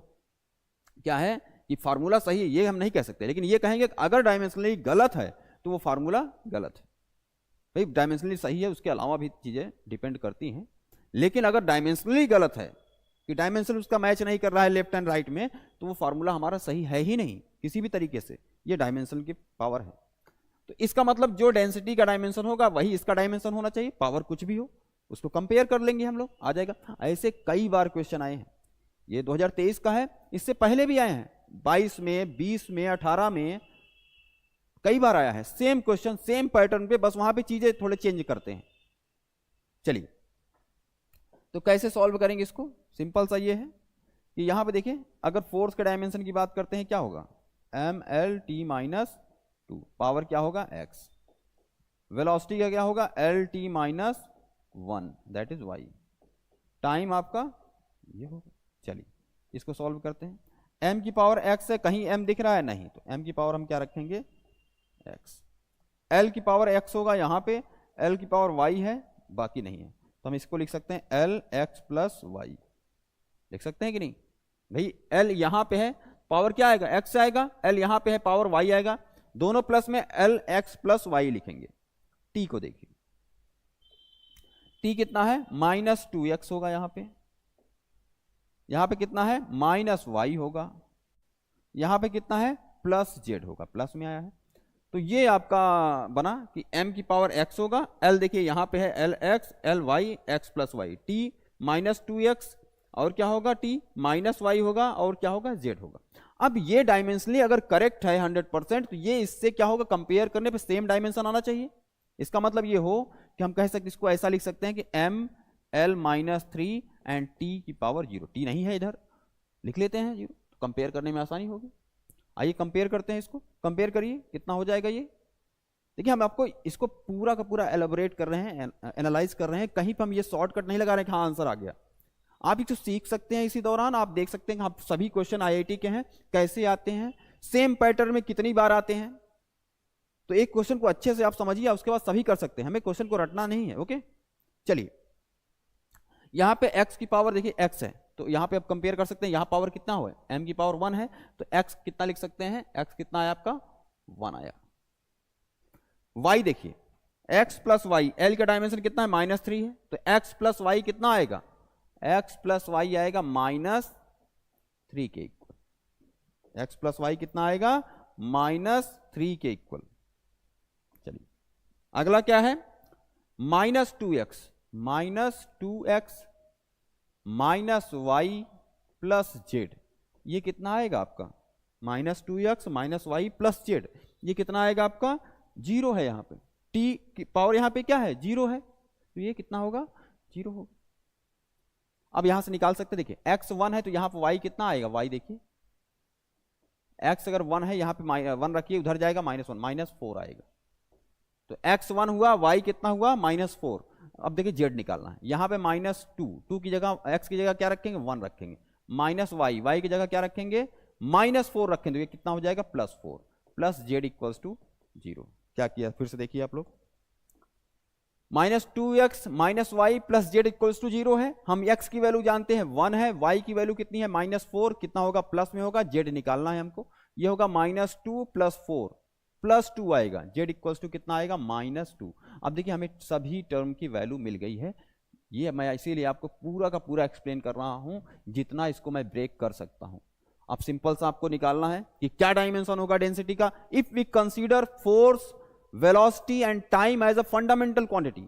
क्या है कि फार्मूला सही है, ये हम नहीं कह सकते, लेकिन ये कहेंगे कि अगर डायमेंशनली गलत है तो वो फार्मूला गलत है। भाई डायमेंशनली सही है, उसके अलावा भी चीजें डिपेंड करती हैं, लेकिन अगर डायमेंशनली गलत है कि डायमेंशन उसका मैच नहीं कर रहा है लेफ्ट एंड राइट में, तो वो फार्मूला हमारा सही है ही नहीं किसी भी तरीके से। ये डायमेंशन की पावर है। तो इसका मतलब जो डेंसिटी का डायमेंशन होगा वही इसका डायमेंशन होना चाहिए, पावर कुछ भी हो उसको कंपेयर कर लेंगे हम लोग, आ जाएगा। ऐसे कई बार क्वेश्चन आए हैं, ये 2023 का है, इससे पहले भी आए हैं, 22 में, 20 में, 18 में, कई बार आया है सेम क्वेश्चन, सेम पैटर्न पे, बस वहां पे चीजें थोड़े चेंज करते हैं। चलिए, तो कैसे सॉल्व करेंगे इसको, सिंपल सा ये है कि यहां पे देखिए, अगर फोर्स के डायमेंशन की बात करते हैं क्या होगा, mlt-2, पावर क्या होगा x, वेलोसिटी का क्या होगा lt-1, that is y, time आपका ये होगा। चलिए इसको सॉल्व करते हैं। m की पावर x है, कहीं m दिख रहा है नहीं, तो m की पावर हम क्या रखेंगे x। l की पावर x होगा यहाँ पे, l की पावर y है, बाकी नहीं है, तो हम इसको लिख सकते हैं l x प्लस वाई, लिख सकते हैं कि नहीं भाई। l यहाँ पे है, पावर क्या आएगा x आएगा, l यहाँ पे है, पावर y आएगा, दोनों प्लस में l x प्लस वाई लिखेंगे। t को देखिए, t कितना है -2x होगा, यहाँ पे कितना है -y होगा, यहाँ पे कितना है +z होगा, प्लस में आया है। तो ये आपका बना कि m की पावर x होगा, l देखिए यहाँ पे है lx ly x plus Y, t -2x और क्या होगा t -y होगा और क्या होगा z होगा। अब ये डायमेंशनली अगर करेक्ट है 100%, तो ये इससे क्या होगा कंपेयर करने पे सेम डायमेंशन आना चाहिए। इसका मतलब ये हो कि हम कह सकते इसको ऐसा लिख सकते हैं कि m l -3 एंड t की पावर 0, t नहीं है इधर, लिख लेते हैं 0, कंपेयर करने में आसानी होगी। आइए कंपेयर करते हैं, इसको कंपेयर करिए कितना हो जाएगा ये। देखिए हम आपको इसको पूरा का पूरा एलाबोरेट कर रहे हैं, एनालाइज कर रहे हैं, कहीं पर हम ये शॉर्टकट नहीं लगा रहे हैं कि हाँ आंसर आ गया। आप इसको सीख सकते हैं, इसी दौरान आप देख सकते हैं कि आप सभी क्वेश्चन आईआईटी के हैं, कैसे आते हैं, सेम पैटर्न में कितनी बार आते हैं। तो एक क्वेश्चन को अच्छे से आप समझिए, उसके बाद सभी कर सकते हैं, हमें क्वेश्चन को रटना नहीं है। ओके चलिए, यहाँ पे x की पावर देखिए x है, तो यहाँ पे आप कंपेयर कर सकते हैं, यहाँ पावर कितना हो m की पावर 1 है, तो x कितना लिख सकते हैं, x कितना आया आपका 1 आया। y देखिए x प्लस वाई, l का डायमेंशन कितना है -3 है, तो x प्लस वाई कितना आएगा, x प्लस वाई आएगा -3 के इक्वल, x प्लस वाई कितना आएगा -3 के इक्वल। चलिए अगला क्या है -2x minus Y plus Z, ये कितना आएगा आपका -2x minus Y plus Z, ये कितना आएगा आपका 0 है, यहाँ पे t की पावर यहाँ पे क्या है 0 है, तो ये कितना होगा 0 होगा। अब यहां से निकाल सकते, देखिए x 1 है तो यहाँ पे y कितना आएगा, y देखिए x अगर 1 है, यहाँ पे 1 रखिए, उधर जाएगा -1 -4 आएगा, तो x 1 हुआ, y कितना हुआ -4। अब देखिए z निकालना है, यहाँ पे -2 की जगह x की जगह क्या रखेंगे 1 रखेंगे, -y की जगह क्या रखेंगे -4 रखेंगे, तो ये कितना हो जाएगा +4 प्लस z इक्वल्स टू 0। क्या किया फिर से देखिए आप लोग, -2x minus Y plus Z equals to 0 है, हम x की वैल्यू जानते हैं 1 है, y की वैल्यू कितनी है -4, कितना होगा प्लस में होगा, z निकालना है हमको, ये होगा -2 प्लस 4 प्लस 2 आएगा, z इक्वल्स टू कितना आएगा -2। अब देखिए हमें सभी टर्म की वैल्यू मिल गई है, ये मैं इसीलिए आपको पूरा का पूरा एक्सप्लेन कर रहा हूं, जितना इसको मैं ब्रेक कर सकता हूं। अब सिंपल सा आपको निकालना है कि क्या डायमेंशन होगा डेंसिटी का, if we consider force velocity and time as a fundamental quantity,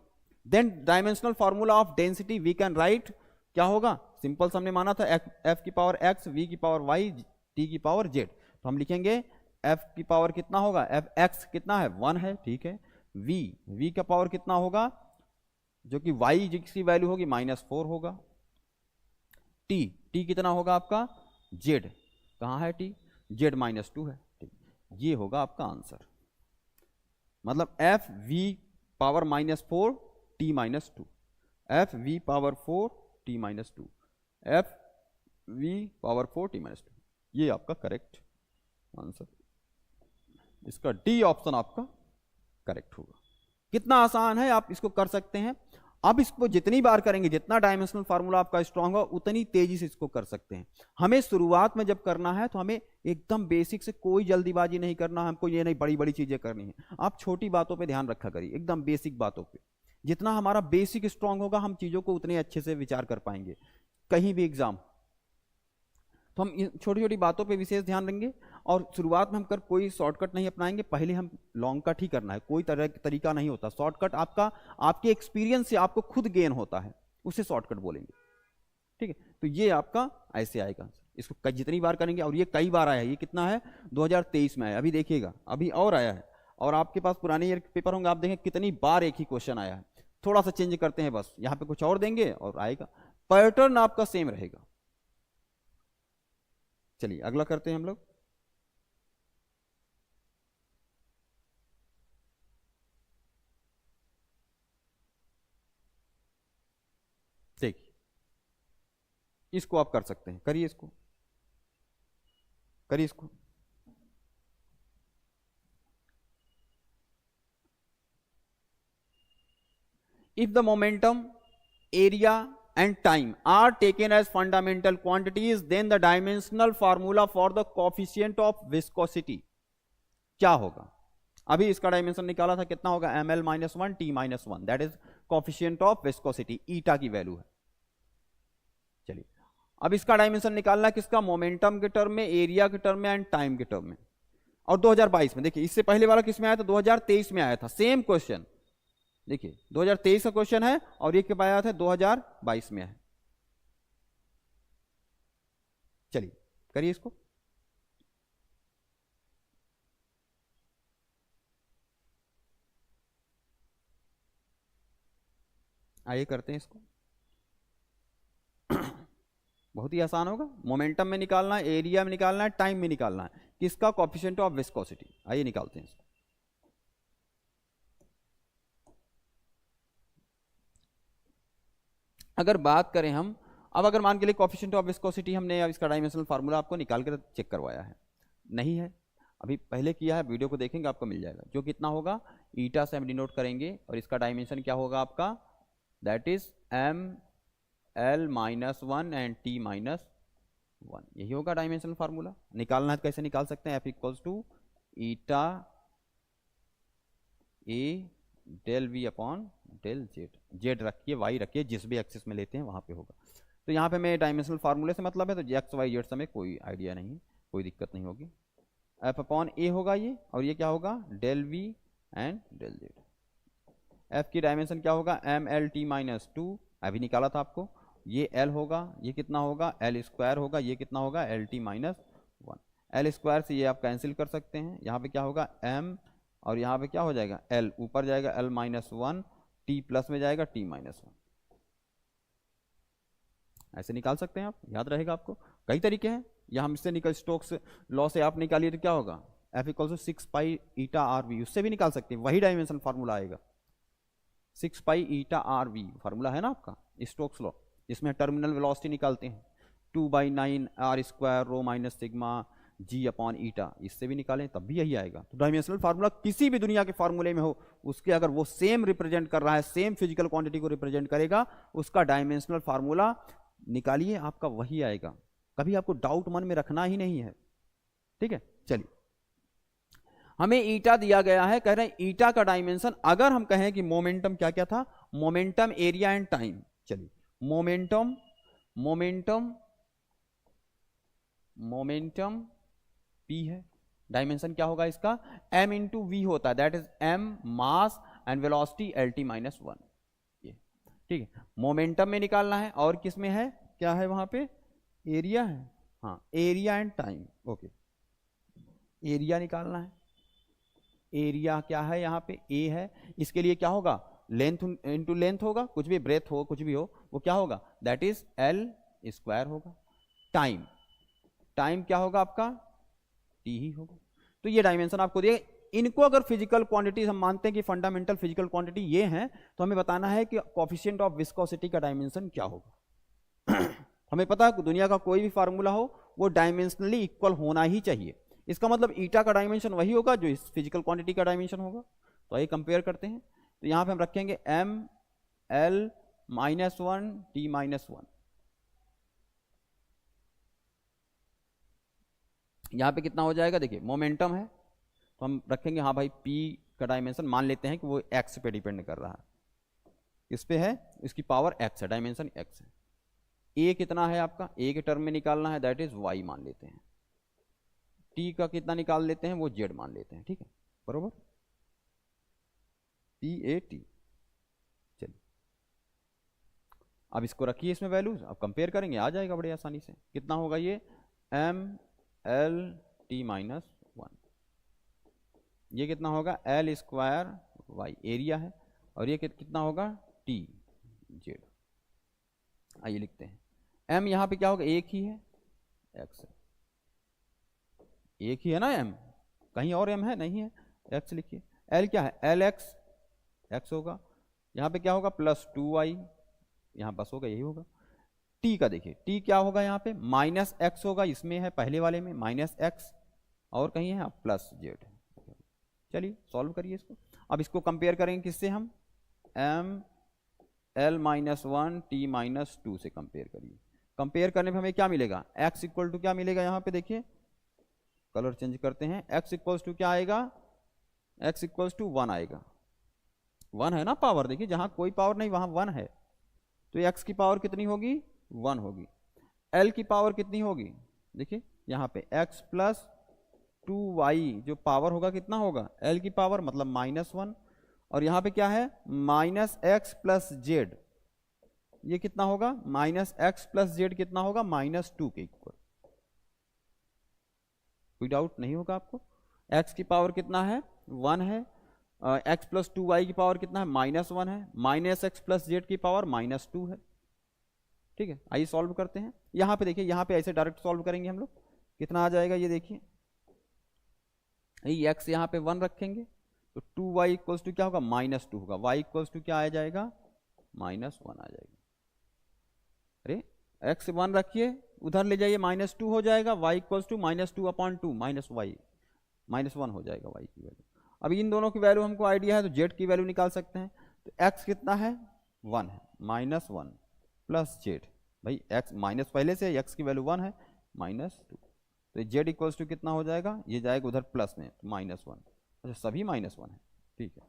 then dimensional formula of density we can write क्या होगा, सिंपल हमने माना था f की पावर x, v की पावर y, t की पावर z, तो हम लिखेंगे f की पावर कितना होगा, x कितना है 1 है, ठीक है, v का पावर कितना होगा, जो कि y जिसकी वैल्यू होगी -4 होगा, t कितना होगा आपका, z कहाँ है t, z -2 है, ठीक, ये होगा आपका आंसर। मतलब F we power -4 t -2, F we power 4 t -2, F we power 4 t -2, ये आपका करेक्ट आंसर, इसका डी ऑप्शन आपका करेक्ट होगा। कितना आसान है, आप इसको कर सकते हैं। अब इसको जितनी बार करेंगे, जितना डायमेंशनल फार्मूला आपका स्ट्रांग होगा, उतनी तेजी से इसको कर सकते हैं। हमें शुरुआत में जब करना है तो हमें एकदम बेसिक से, कोई जल्दीबाजी नहीं करना, हमको ये नहीं बड़ी बड़ी चीजें करनी है, आप छोटी बातों पे ध्यान रखा करिए, एकदम बेसिक बातों पे। जितना हमारा बेसिक स्ट्रांग होगा, हम चीजों को उतने अच्छे से विचार कर पाएंगे। कहीं भी एग्जाम, तो हम छोटी छोटी बातों पे विशेष ध्यान देंगे, और शुरुआत में हम कर कोई शॉर्टकट नहीं अपनाएंगे, पहले हम लॉन्ग कट ही करना है, कोई तरीका नहीं होता शॉर्टकट, आपका आपके एक्सपीरियंस से आपको खुद गेन होता है, उसे शॉर्टकट बोलेंगे, ठीक है। तो ये आपका ऐसे आएगा, इसको जितनी बार करेंगे, और ये कई बार आया है, ये कितना है 2023 में आया, अभी देखिएगा अभी और आया है, और आपके पास पुराने ईयर के पेपर होंगे, आप देखें कितनी बार एक ही क्वेश्चन आया है। थोड़ा सा चेंज करते हैं बस, यहाँ पे कुछ और देंगे और आएगा, पैटर्न आपका सेम रहेगा। चलिए अगला करते हैं हम लोग। देखिए इसको आप कर सकते हैं, करिए इसको। करिए इसको। If the momentum, area and time are taken as fundamental quantities, then the dimensional formula for the coefficient of viscosity क्या होगा? अभी इसका डायमेंशन निकाला था, कितना होगा? ml minus one T minus one, that is coefficient of viscosity, eta की value है। चलिए अब इसका डायमेंशन निकालना है किसका? मोमेंटम के टर्म में, एरिया के टर्म में एंड टाइम के टर्म में। और 2022 में, देखिए इससे पहले वाला किस में आया था? 2023 में आया था, सेम क्वेश्चन। देखिए 2023 का क्वेश्चन है और ये के पाया था 2022 में है। चलिए करिए इसको। आइए करते हैं इसको। बहुत ही आसान होगा। मोमेंटम में निकालना है, एरिया में निकालना है, टाइम में निकालना है, किसका? Coefficient of viscosity. आइए निकालते हैं इसको। अगर बात करें हम, अब अगर मान के लिए कोएफिशिएंट ऑफ विस्कोसिटी हमने अब इसका डायमेंशनल फार्मूला आपको निकाल कर चेक करवाया है, नहीं है अभी पहले किया है, वीडियो को देखेंगे आपको मिल जाएगा। जो कितना होगा? ईटा से हम डिनोट करेंगे और इसका डायमेंशन क्या होगा आपका? That is M L minus one and T minus one, यही होगा डायमेंशनल फार्मूला। निकालना है तो कैसे निकाल सकते हैं? F equals to eta A del V upon del Z, Z रखिए, वाई रखिए, जिस भी एक्सिस में लेते हैं वहां पे होगा। तो यहाँ पे मैं डायमेंशनल फार्मूले से मतलब है, तो एक्स वाई जेड से में कोई आइडिया नहीं, कोई दिक्कत नहीं होगी। एफ अपॉन ए होगा ये, और ये क्या होगा? Del V and del Z. F की डायमेंशन क्या होगा? M L T minus two, अभी निकाला था आपको। ये एल होगा, ये कितना होगा? एल स्क्वायर होगा, ये कितना होगा? L T minus one. L square से ये आप कैंसिल कर सकते हैं, यहाँ पे क्या होगा? एम, और यहाँ पे क्या हो जाएगा? एल ऊपर जाएगा, L minus one, T plus में जाएगा टी माइनस वन। ऐसे निकाल सकते हैं आप, याद रहेगा आपको। कई तरीके हैं, या हम इससे निकल स्टोक्स लॉ से आप निकालिए तो क्या होगा? F equal to 6 pi eta R V, उससे भी निकाल सकते हैं, वही डायमेंशन फार्मूला आएगा। 6 pi eta R V formula है ना आपका स्टोक्स लॉ, जिसमें टर्मिनल वेलोसिटी निकालते हैं। 2/9 R square rho minus sigma G upon eta, इससे भी निकालें तब भी यही आएगा। तो डायमेंशनल फार्मूला किसी भी दुनिया के फार्मूले में हो, उसके अगर वो सेम रिप्रेजेंट कर रहा है, सेम फिजिकल क्वांटिटी को रिप्रेजेंट करेगा, उसका डायमेंशनल फार्मूला निकालिए, आपका वही आएगा। कभी आपको डाउट मन में रखना ही नहीं है, ठीक है। चलिए हमें ईटा दिया गया है, कह रहे हैं ईटा का डायमेंशन, अगर हम कहें कि मोमेंटम क्या क्या था? Momentum, area and time. चलिए मोमेंटम, मोमेंटम, मोमेंटम पी है, डायमेंशन क्या होगा इसका? m इंटू वी होता है, that is m mass and velocity L T minus one, ये ठीक है। मोमेंटम में निकालना है, और किस में है? क्या है वहां पे? एरिया है, हाँ area and time, okay. Area निकालना है, एरिया क्या है? यहाँ पे ए है, इसके लिए क्या होगा? लेंथ इंटू लेंथ होगा, कुछ भी ब्रेथ हो, कुछ भी हो, वो क्या होगा? दैट इज एल स्क्वायर होगा। टाइम, टाइम क्या होगा आपका? टी ही होगा। तो ये डायमेंशन आपको दिए। इनको अगर फिजिकल क्वांटिटीज हम मानते हैं कि फंडामेंटल फिजिकल क्वांटिटी ये हैं, तो हमें बताना है कि कोएफिशिएंट ऑफ विस्कोसिटी का डायमेंशन क्या होगा। हमें पता है दुनिया का कोई भी फार्मूला हो वो डायमेंशनली इक्वल होना ही चाहिए। इसका मतलब ईटा का डायमेंशन वही होगा जो इस फिजिकल क्वांटिटी का डायमेंशन होगा। तो आइए कंपेयर करते हैं। तो यहां पे हम रखेंगे M L minus one T minus one, यहाँ पे कितना हो जाएगा? देखिए मोमेंटम है तो हम रखेंगे, हाँ भाई P का डायमेंशन मान लेते हैं कि वो x पे डिपेंड कर रहा है, इस पे है, इसकी पावर x है, डायमेंशन x है। A कितना है आपका? A के टर्म में निकालना है, दैट इज y मान लेते हैं। T का कितना निकाल लेते हैं? वो z मान लेते हैं, ठीक है, बरोबर। PAT। चलिए अब इसको रखिए इसमें वैल्यूज, अब कंपेयर करेंगे, आ जाएगा बड़े आसानी से। कितना होगा ये? M L T minus one, ये कितना होगा? एल स्क्वायर वाई, एरिया है, और ये कितना होगा? T Z. आइए लिखते हैं, एम यहाँ पे क्या होगा? एक ही है, एक्स है, एक ही है ना एम, कहीं और एम है नहीं है, एक्स लिखिए। एल क्या है? एल एक्स, एक्स होगा। यहाँ पे क्या होगा? प्लस 2y, यहाँ बस होगा, यही होगा। टी का देखिए, टी क्या होगा यहाँ पे माइनस एक्स होगा, इसमें है पहले वाले में माइनस एक्स, और कहीं है प्लस जेड। चलिए सॉल्व करिए इसको। अब इसको कंपेयर करेंगे किससे, हम M L minus one T minus two से कंपेयर करिए। कंपेयर करने पे हमें क्या मिलेगा, x इक्वल टू क्या मिलेगा, यहाँ पे देखिए कलर चेंज करते हैं, x इक्वल्स टू क्या आएगा, x इक्वल्स टू वन आएगा। वन है ना पावर, देखिए जहां कोई पावर नहीं वहां वन है, तो x की पावर कितनी होगी, वन होगी। l की पावर कितनी होगी, देखिए यहाँ पे x प्लस टू वाई जो पावर होगा कितना होगा, l की पावर मतलब माइनस वन, और यहाँ पे क्या है माइनस एक्स प्लस जेड, ये कितना होगा माइनस एक्स प्लस जेड कितना होगा माइनस टू के इक्वल। कोई डाउट नहीं होगा आपको, x की पावर कितना है वन है, x प्लस टू वाई की पावर कितना है माइनस वन है, माइनस एक्स प्लस जेड की पावर माइनस टू है। ठीक है, आइए सॉल्व करते हैं। यहाँ पे देखिए, यहाँ पे ऐसे डायरेक्ट सॉल्व करेंगे हम लोग, कितना आ जाएगा ये देखिए, ये x यहाँ पे वन रखेंगे तो टू वाई इक्वल्स टू क्या होगा माइनस टू होगा, y इक्वल्स टू क्या आ जाएगा माइनस वन आ जाएगा। अरे x वन रखिए उधर ले जाइए माइनस टू हो जाएगा, y equals to minus two upon two minus Y, minus one हो जाएगा y की वैल्यू। अब इन दोनों की वैल्यू हमको आइडिया है तो z की वैल्यू निकाल सकते हैं। तो x कितना है वन है, माइनस वन प्लस जेड, भाई x माइनस पहले से x की वैल्यू वन है माइनस टू, तो z इक्वल्स टू कितना हो जाएगा, ये जाएगा उधर प्लस में माइनस वन। अच्छा सभी माइनस वन है, ठीक है।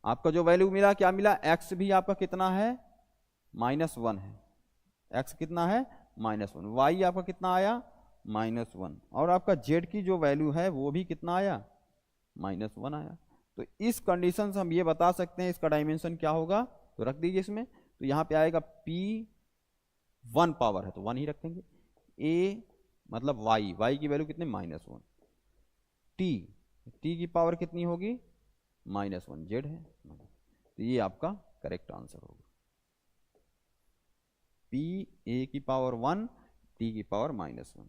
आपका जो वैल्यू मिला क्या मिला, x भी आपका कितना है माइनस वन है, x कितना है माइनस वन, y आपका कितना आया माइनस वन, और आपका z की जो वैल्यू है वो भी कितना आया माइनस वन आया। तो इस कंडीशन से हम ये बता सकते हैं इसका डायमेंशन क्या होगा, तो रख दीजिए इसमें, तो यहाँ पे आएगा p वन पावर है तो वन ही रखेंगे, a मतलब y की वैल्यू कितने माइनस वन, t की पावर कितनी होगी माइनस वन, जेड है, तो ये आपका करेक्ट आंसर होगा, p a की पावर वन t की power minus one,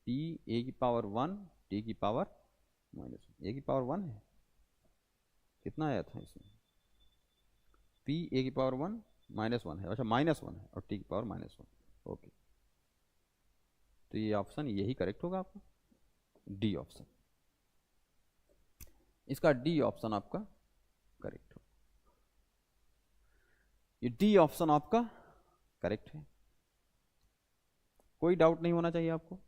p a की पावर वन t की पावर माइनस वन, a की पावर वन है, कितना आया था इसमें, p a की पावर वन माइनस वन है, अच्छा माइनस वन है और t की पावर माइनस वन, ओके। तो ये ऑप्शन यही करेक्ट होगा आपका, डी ऑप्शन, इसका डी ऑप्शन आपका करेक्ट हो, ये डी ऑप्शन आपका करेक्ट है, कोई डाउट नहीं होना चाहिए आपको।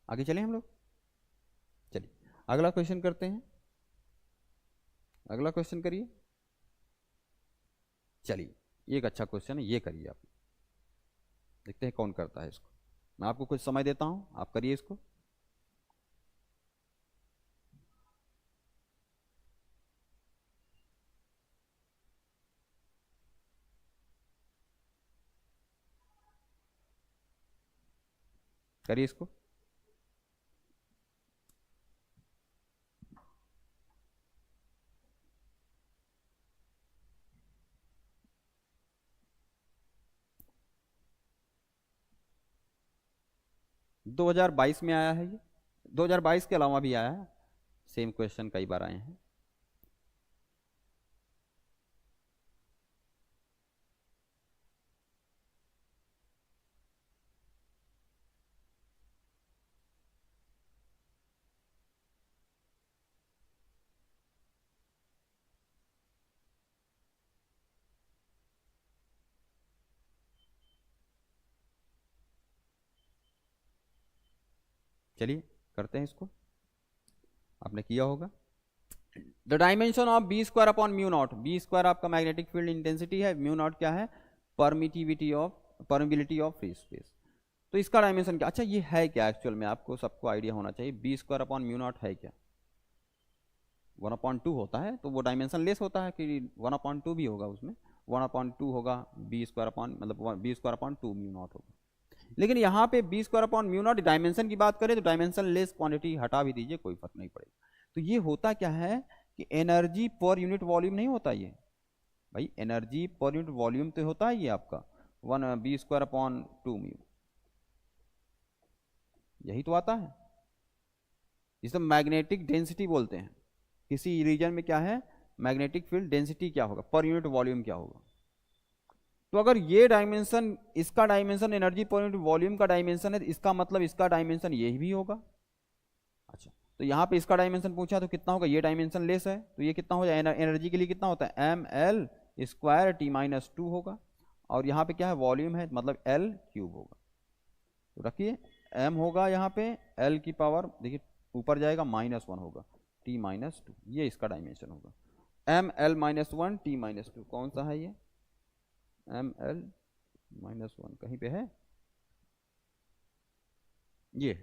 आगे चलें हम लोग, चलिए अगला क्वेश्चन करते हैं, अगला क्वेश्चन करिए। चलिए एक अच्छा क्वेश्चन है, ये करिए आप, देखते हैं कौन करता है इसको, मैं आपको कुछ समय देता हूं, आप करिए इसको। करिए इसको, दो हजार बाईस में आया है ये, 2022 के अलावा भी आया है, सेम क्वेश्चन कई बार आए हैं। चलिए करते हैं इसको, आपने किया होगा। The dimension of B square upon mu naught, B square आपका मैग्नेटिक फील्ड इंटेंसिटी है, म्यू नॉट क्या है permittivity of permeability of free space. तो इसका डायमेंशन क्या, अच्छा ये है क्या एक्चुअल में, आपको सबको आइडिया होना चाहिए, B square upon mu naught है क्या, 1/2 होता है, तो वो डायमेंशन लेस होता है कि 1/2 भी होगा उसमें, 1/2 होगा, बी स्क्वायर अपॉन मतलब B square upon two mu naught होगा। लेकिन यहाँ पे B square upon mu naught dimension की बात करें तो डायमेंशन लेस क्वांटिटी हटा भी दीजिए कोई फर्क नहीं पड़ेगा। तो ये होता क्या है कि एनर्जी पर यूनिट वॉल्यूम नहीं होता ये, भाई एनर्जी पर यूनिट वॉल्यूम तो होता है ये आपका B square upon two mu, यही तो आता है। जिसे मैग्नेटिक डेंसिटी बोलते हैं। किसी रीजन में क्या है, मैग्नेटिक फील्ड डेंसिटी क्या होगा, पर यूनिट वॉल्यूम क्या होगा। तो अगर ये डायमेंशन, इसका डायमेंशन एनर्जी पर यूनिट वॉल्यूम का डायमेंशन है, इसका मतलब इसका डायमेंशन ये भी होगा। अच्छा, तो यहाँ पे इसका डायमेंशन पूछा तो कितना होगा, ये डायमेंशन लेस है तो ये कितना हो जाए, एनर्जी के लिए कितना होता है, एम एल स्क्वायर T-2 होगा। और यहाँ पे क्या है, वॉल्यूम है, मतलब L क्यूब होगा। तो रखिए m होगा यहाँ पे, L की पावर देखिए ऊपर जाएगा -1 होगा, T-2, ये इसका डायमेंशन होगा। ml-1 T-2 कौन सा है ये, ml-1 कहीं पे है, ये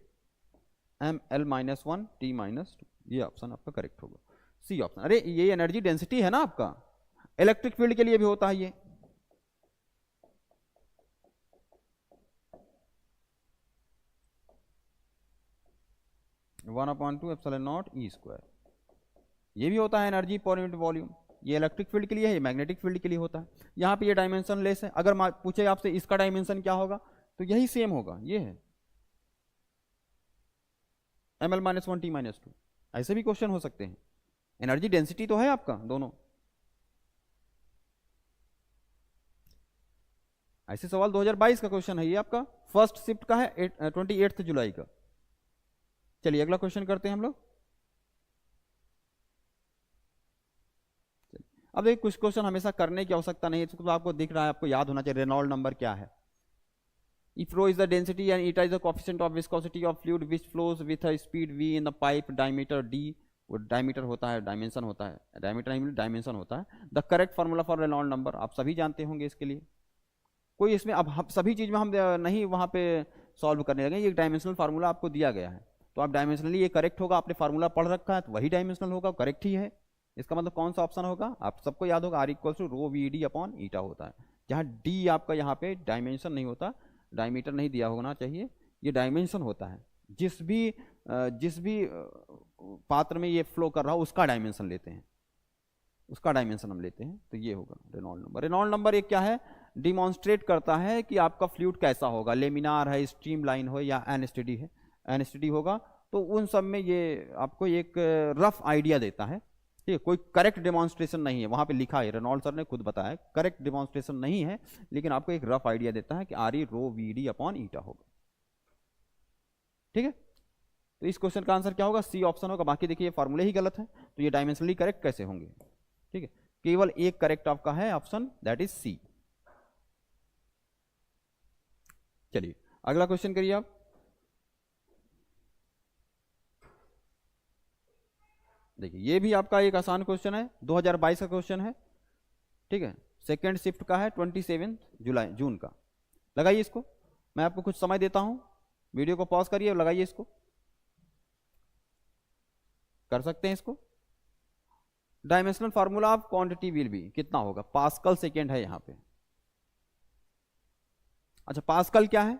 ml-1 T-2, ये ऑप्शन आपका करेक्ट होगा, सी ऑप्शन। अरे ये एनर्जी डेंसिटी है ना आपका, इलेक्ट्रिक फील्ड के लिए भी होता है ये। One upon two epsilon not E square, ये भी होता है एनर्जी पर यूनिट वॉल्यूम। ये इलेक्ट्रिक फील्ड के लिए है, ये मैग्नेटिक फील्ड के लिए होता है। यहाँ पे ये डायमेंशन लेस है, अगर पूछे आपसे इसका डायमेंशन क्या होगा तो यही सेम होगा, ये है ml-1 T-2। ऐसे भी क्वेश्चन हो सकते हैं, एनर्जी डेंसिटी तो है आपका दोनों। ऐसे सवाल 2022 का क्वेश्चन है ये आपका, फर्स्ट शिफ्ट का है, 28 जुलाई का। चलिए अगला क्वेश्चन करते हैं हम लोग। अब देखिए कुछ क्वेश्चन हमेशा करने की आवश्यकता नहीं है, तो आपको दिख रहा है, आपको याद होना चाहिए रेनॉल्ड नंबर क्या है। If rho is the density and eta is the coefficient of viscosity of fluid which flows with a speed v in the pipe diameter d, वो डायमीटर होता है, डायमेंशन होता है, डायमीटर नहीं डायमेंशन होता है। The correct formula for Reynold number, आप सभी जानते होंगे इसके लिए, कोई इसमें अब हम सभी चीज में हम नहीं वहां पे सॉल्व करने लगे, ये डायमेंशनल फार्मूला आपको दिया गया है, तो आप डायमेंशनली ये करेक्ट होगा, आपने फार्मूला पढ़ रखा है तो वही डायमेंशनल होगा, करेक्ट ही है। इसका मतलब कौन सा ऑप्शन होगा, आप सबको याद होगा, R=ρ/VD/η होता है, जहाँ D आपका यहाँ पे डायमेंशन नहीं होता, डायमीटर नहीं दिया होना चाहिए, ये डायमेंशन होता है। जिस भी पात्र में ये फ्लो कर रहा हो उसका डायमेंशन लेते हैं, उसका डायमेंशन हम लेते हैं, तो ये होगा रेनॉल्ड नंबर। रेनॉल्ड नंबर एक क्या है, डिमॉन्स्ट्रेट करता है कि आपका फ्लूइड कैसा होगा, लेमिनार है, स्ट्रीम लाइन हो या अनस्टेडी है, अनस्टेडी होगा, तो उन सब में ये आपको एक रफ आइडिया देता है। ठीक है, कोई करेक्ट डेमोन्स्ट्रेशन नहीं है, वहां पे लिखा है, रेनॉल्ड सर ने खुद बताया करेक्ट डेमोन्स्ट्रेशन नहीं है, लेकिन आपको एक रफ आइडिया देता है कि RE/ρ/VD/η होगा। ठीक है, तो इस क्वेश्चन का आंसर क्या होगा, सी ऑप्शन होगा। बाकी देखिए फॉर्मूले ही गलत है, तो ये डायमेंशनली करेक्ट कैसे होंगे। ठीक है, केवल एक करेक्ट आपका है ऑप्शन, दैट इज सी। चलिए अगला क्वेश्चन करिए आप। देखिए ये भी आपका एक आसान क्वेश्चन है, 2022 का क्वेश्चन है। ठीक है, सेकेंड शिफ्ट का है, 27 जून का। लगाइए इसको, मैं आपको कुछ समय देता हूं, वीडियो को पॉज करिए और लगाइए इसको, कर सकते हैं इसको। Dimensional formula of quantity will be कितना होगा, पास्कल सेकेंड है यहां पे। अच्छा पास्कल क्या है,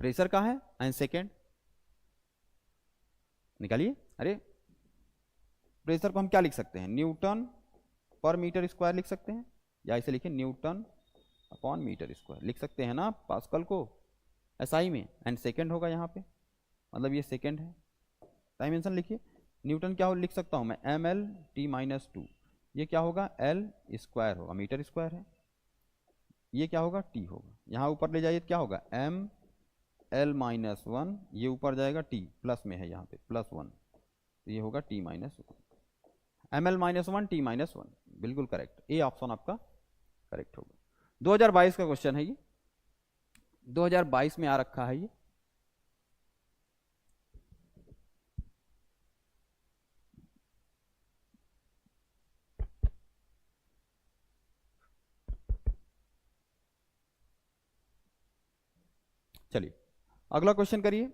प्रेशर का है, एंड सेकेंड निकालिए। अरे प्रेशर को हम क्या लिख सकते हैं, न्यूटन पर मीटर स्क्वायर लिख सकते हैं, या इसे लिखिए न्यूटन अपॉन मीटर स्क्वायर लिख सकते हैं ना पास्कल को एसआई में। एंड सेकेंड होगा यहाँ पे, मतलब ये सेकेंड है। डायमेंशन लिखिए, न्यूटन क्या हो लिख सकता हूँ मैं, ml/T-2, ये क्या होगा, L स्क्वायर होगा, मीटर स्क्वायर है, ये क्या होगा, T होगा। यहाँ ऊपर ले जाइए क्या होगा, ml-1, ये ऊपर जाएगा T प्लस में है यहाँ पे +1, तो ये होगा T-1, ml-1 T-1, बिल्कुल करेक्ट, ए ऑप्शन आपका करेक्ट होगा। 2022 का क्वेश्चन है ये, 2022 में आ रखा है ये। चलिए अगला क्वेश्चन करिए।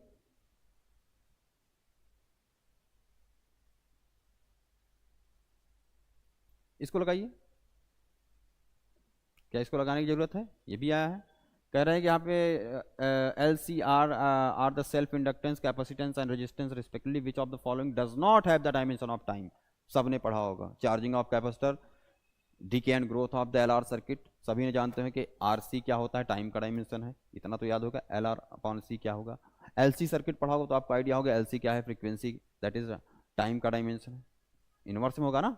इसको लगाइए, क्या इसको लगाने की जरूरत है, ये भी आया है। कह रहे हैं कि यहाँ पे LCR are the self inductance, capacitance and resistance respectively, which of the following does not have the dimension of time. सबने पढ़ा होगा, charging of capacitor, decay and growth of the LR circuit, सभी ने जानते हैं कि RC क्या होता है, टाइम का डायमेंशन है, इतना तो याद होगा। LR/C क्या होगा, एलसी सर्किट पढ़ा होगा तो आपको आइडिया होगा एलसी क्या है, फ्रीक्वेंसी दैट इज टाइम का डायमेंशन है, इनवर्स में होगा ना,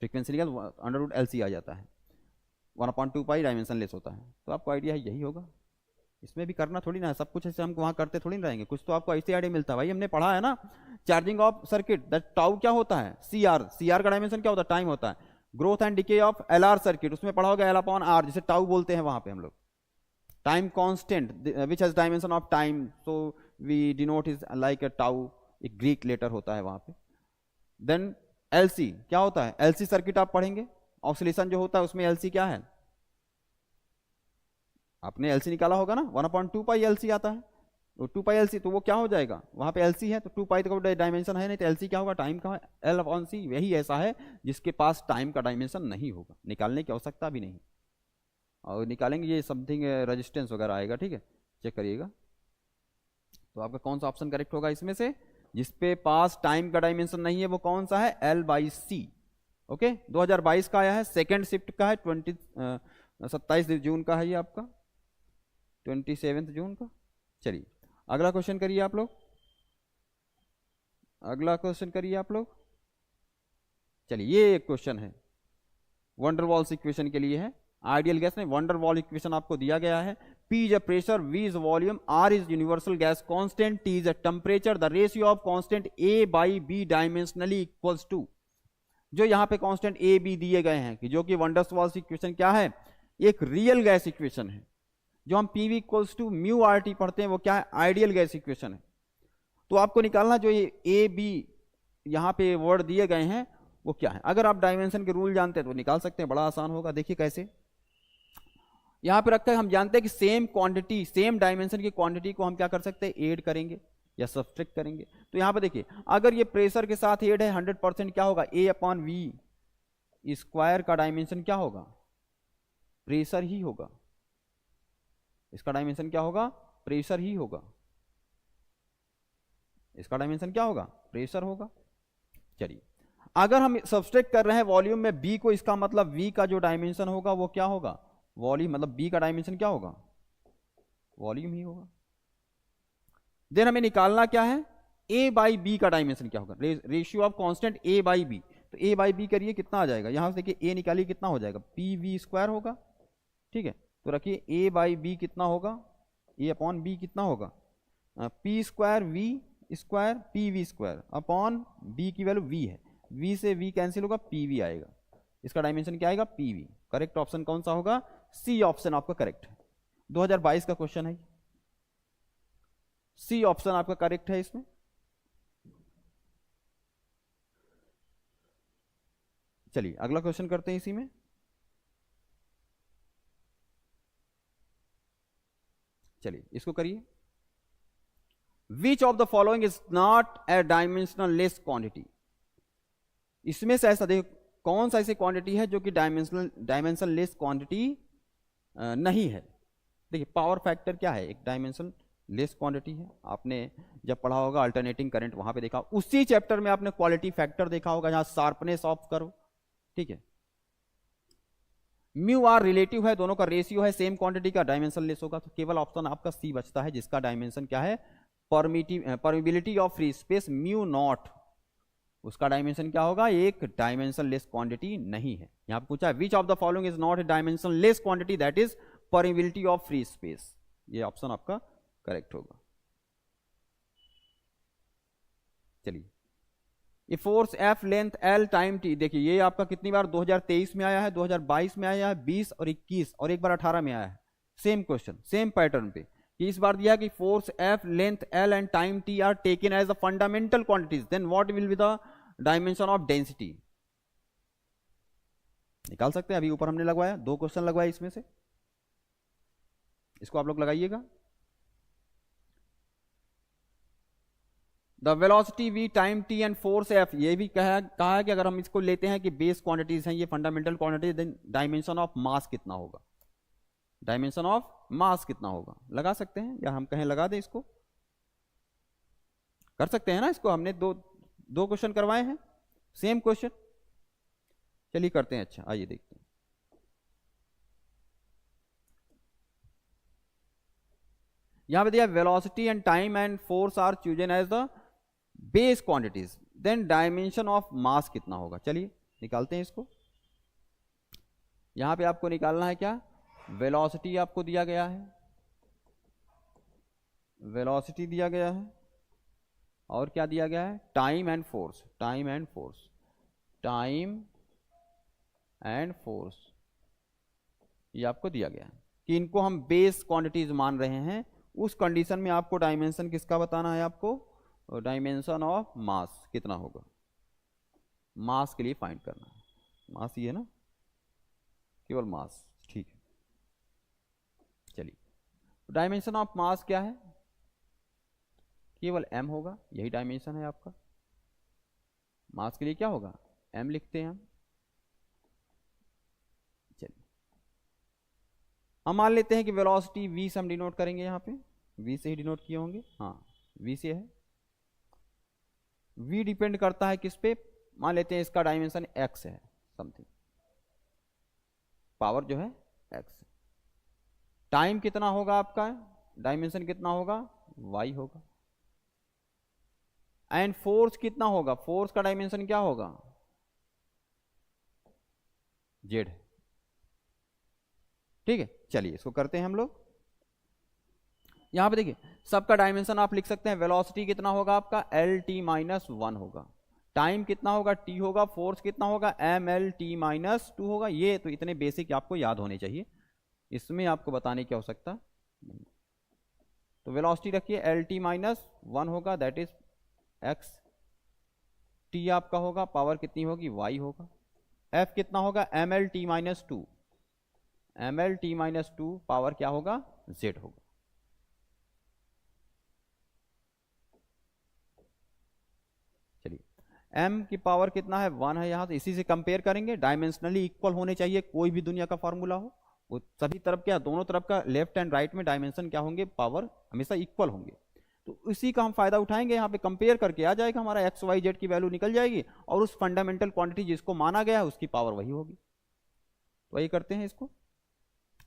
फ्रीक्वेंसी लिखा तो अंडर रूट एलसी आ जाता है, 1/2 पाई डायमेंशन लेस होता है, तो आपको आइडिया है यही होगा। इसमें भी करना थोड़ी ना है सब कुछ, ऐसे हम वहाँ करते थोड़ी ना रहेंगे, कुछ तो आपको ऐसे आइडिया मिलता है। भाई हमने पढ़ा है ना charging of circuit that tau क्या होता है, सी आर का डायमेंशन क्या होता है, टाइम होता है। Growth and decay of L R circuit, उसमें पढ़ा होगा L/R, जिसे टाउ बोलते हैं वहां पे हम लोग। Time constant which has dimension of time, so we denote is like a tau, एक ग्रीक लेटर होता है वहां पे। देन एलसी क्या होता है, एलसी सर्किट आप पढ़ेंगे, ऑसिलेशन जो होता है उसमें एलसी क्या है, आपने एलसी निकाला होगा ना, 1/2 पाई एलसी आता है, तो 2 पाई एलसी, तो वो क्या हो जाएगा, वहां पे एलसी है तो 2 पाई तो डायमेंशन है नहीं, तो एलसी क्या होगा, टाइम का L/C। यही ऐसा है जिसके पास टाइम का डायमेंशन नहीं होगा, निकालने की आवश्यकता भी नहीं, और निकालेंगे ये समथिंग रेजिस्टेंस वगैरह आएगा, ठीक है, चेक करिएगा। तो आपका कौन सा ऑप्शन करेक्ट होगा इसमें से, जिसपे पास टाइम का डायमेंशन नहीं है वो कौन सा है, L/C। ओके, 2022 का आया है, सेकेंड शिफ्ट का है, 27 जून का है ये आपका, 27 जून का। चलिए अगला क्वेश्चन करिए आप लोग, अगला क्वेश्चन करिए आप लोग। चलिए ये एक क्वेश्चन है वंडरवॉल्स इक्वेशन के लिए है, आइडियल गैस में वंडरवॉल इक्वेशन आपको दिया गया है। P is a pressure, V is volume, R is universal gas constant, T is a temperature, the ratio of constant A by B dimensionally equals to, जो यहाँ पे कांस्टेंट ए बी दिए गए हैं, कि जो कि वंडरवॉल्स इक्वेशन क्या है, एक रियल गैस इक्वेशन है। जो हम P V equals to mu R T पढ़ते हैं वो क्या है, आइडियल गैस इक्वेशन है। तो आपको निकालना जो ये ए बी यहाँ पे वर्ड दिए गए हैं वो क्या है। अगर आप डायमेंशन के रूल जानते हैं तो निकाल सकते हैं, बड़ा आसान होगा। देखिए कैसे, यहाँ पे रखकर हम जानते हैं कि सेम क्वांटिटी, सेम डायमेंशन की क्वांटिटी को हम क्या कर सकते हैं, ऐड करेंगे या सब्ट्रैक्ट करेंगे। तो यहाँ पे देखिए, अगर ये प्रेशर के साथ ऐड है 100%, क्या होगा, A/V स्क्वायर का डायमेंशन क्या होगा, प्रेशर ही होगा। इसका डायमेंशन क्या होगा, प्रेशर ही होगा। इसका डायमेंशन क्या होगा, प्रेशर होगा। चलिए अगर हम सब्सट्रैक्ट कर रहे हैं वॉल्यूम में बी को, इसका मतलब V का जो डायमेंशन होगा वो क्या होगा, वॉल्यूम, मतलब बी का डायमेंशन क्या होगा, वॉल्यूम ही होगा। देन हमें निकालना क्या है, ए बाई बी का डायमेंशन क्या होगा, ratio of constant A by B. तो ए बाई बी करिए कितना आ जाएगा, यहां से देखिए ए निकालिए कितना हो जाएगा, पी वी स्क्वायर होगा, ठीक है। तो रखिए ए बाई बी कितना होगा, ए अपॉन बी कितना होगा, P square V square P V square upon B की वैल्यू वी है, वी से वी कैंसिल होगा, पी वी आएगा। इसका डायमेंशन क्या आएगा, पी वी। करेक्ट ऑप्शन कौन सा होगा, सी ऑप्शन आपका करेक्ट है। 2022 का क्वेश्चन है, सी ऑप्शन आपका करेक्ट है इसमें। चलिए अगला क्वेश्चन करते हैं इसी में। चलिए इसको करिए, विच of the following is not a dimensional less quantity. इसमें से ऐसा देखो कौन सा ऐसी क्वांटिटी है जो कि डायमेंशन लेस क्वांटिटी नहीं है। देखिए पावर फैक्टर क्या है, एक डायमेंशन लेस क्वांटिटी है। आपने जब पढ़ा होगा अल्टरनेटिंग करंट, वहां पे देखा, उसी चैप्टर में आपने क्वालिटी फैक्टर देखा होगा, जहां शार्पनेस ऑफ कर्व, ठीक है। म्यू आर रिलेटिव है, दोनों का रेशियो है, सेम क्वांटिटी का डायमेंशन लेस होगा। तो केवल ऑप्शन आपका सी बचता है, जिसका डायमेंशन क्या है, permeability of free space mu naught, उसका डायमेंशन क्या होगा, एक डायमेंशन लेस क्वांटिटी नहीं है। यहां पूछा है विच of the following is not a dimension less quantity, that is permeability of free space. ये ऑप्शन आपका करेक्ट होगा। चलिए ये force F length L time T, देखिए ये आपका कितनी बार 2023 में आया है, 2022 में आया है, 20 और 21 और एक बार 18 में आया है। सेम क्वेश्चन सेम पैटर्न पे, कि इस बार दिया कि force F length L and time T are taken as the fundamental quantities, then what will be the dimension of density. निकाल सकते हैं, अभी ऊपर हमने लगवाया, 2 क्वेश्चन लगवाए इसमें से, इसको आप लोग लगाइएगा। The velocity v, time t and force f, ये भी कहा है कि अगर हम इसको लेते हैं कि बेस क्वांटिटीज हैं, ये fundamental quantities, then dimension of mass कितना होगा, डायमेंशन ऑफ मास कितना होगा। लगा सकते हैं, या हम कहें लगा दें, इसको कर सकते हैं ना, इसको हमने दो क्वेश्चन करवाए हैं, सेम क्वेश्चन। चलिए करते हैं। अच्छा आइए देखते हैं। यहां पे दिया velocity and time and force are chosen as the base quantities, then dimension of mass कितना होगा। चलिए निकालते हैं इसको। यहां पे आपको निकालना है क्या, वेलोसिटी आपको दिया गया है, वेलोसिटी दिया गया है, और क्या दिया गया है, time and force, time and force, time and force, ये आपको दिया गया है कि इनको हम बेस क्वांटिटीज मान रहे हैं। उस कंडीशन में आपको डायमेंशन किसका बताना है, आपको डायमेंशन ऑफ मास कितना होगा, मास के लिए फाइंड करना है। मास ये है ना, केवल मास, ठीक है। चलिए डायमेंशन ऑफ मास क्या है, केवल m होगा, यही डायमेंशन है आपका। मास के लिए क्या होगा, m लिखते हैं हम। चलिए हम मान लेते हैं कि वेलोसिटी v से हम डिनोट करेंगे, यहाँ पे v से ही डिनोट किए होंगे, हाँ v से है। v डिपेंड करता है किस पे, मान लेते हैं इसका डायमेंशन x है, समथिंग पावर जो है x। टाइम कितना होगा आपका, डायमेंशन कितना होगा, y होगा। एंड फोर्स कितना होगा, फोर्स का डायमेंशन क्या होगा, z। ठीक है, चलिए इसको करते हैं हम लोग। यहां पे देखिए सबका डायमेंशन आप लिख सकते हैं। वेलोसिटी कितना होगा आपका, एल टी माइनस 1 होगा। टाइम कितना होगा, टी होगा। फोर्स कितना होगा, एम एल टी माइनस 2 होगा। ये तो इतने बेसिक आपको याद होने चाहिए, इसमें आपको बताने की आवश्यकता नहीं। तो वेलोसिटी रखिए एल टी माइनस 1 होगा, दैट इज एक्स। टी आपका होगा, पावर कितनी होगी, वाई होगा। एफ कितना होगा, M L T minus 2, M L T minus 2, power क्या होगा, जेड होगा। चलिए m की पावर कितना है, 1 है। यहां से इसी से कंपेयर करेंगे, डायमेंशनली इक्वल होने चाहिए, कोई भी दुनिया का फॉर्मूला हो वो सभी तरफ क्या, दोनों तरफ का लेफ्ट एंड राइट में डायमेंशन क्या होंगे, पावर हमेशा इक्वल होंगे। तो इसी का हम फायदा उठाएंगे, यहाँ पे कंपेयर करके आ जाएगा हमारा एक्स वाई जेड की वैल्यू निकल जाएगी, और उस फंडामेंटल क्वांटिटी जिसको माना गया है उसकी पावर वही होगी। तो वही करते हैं इसको,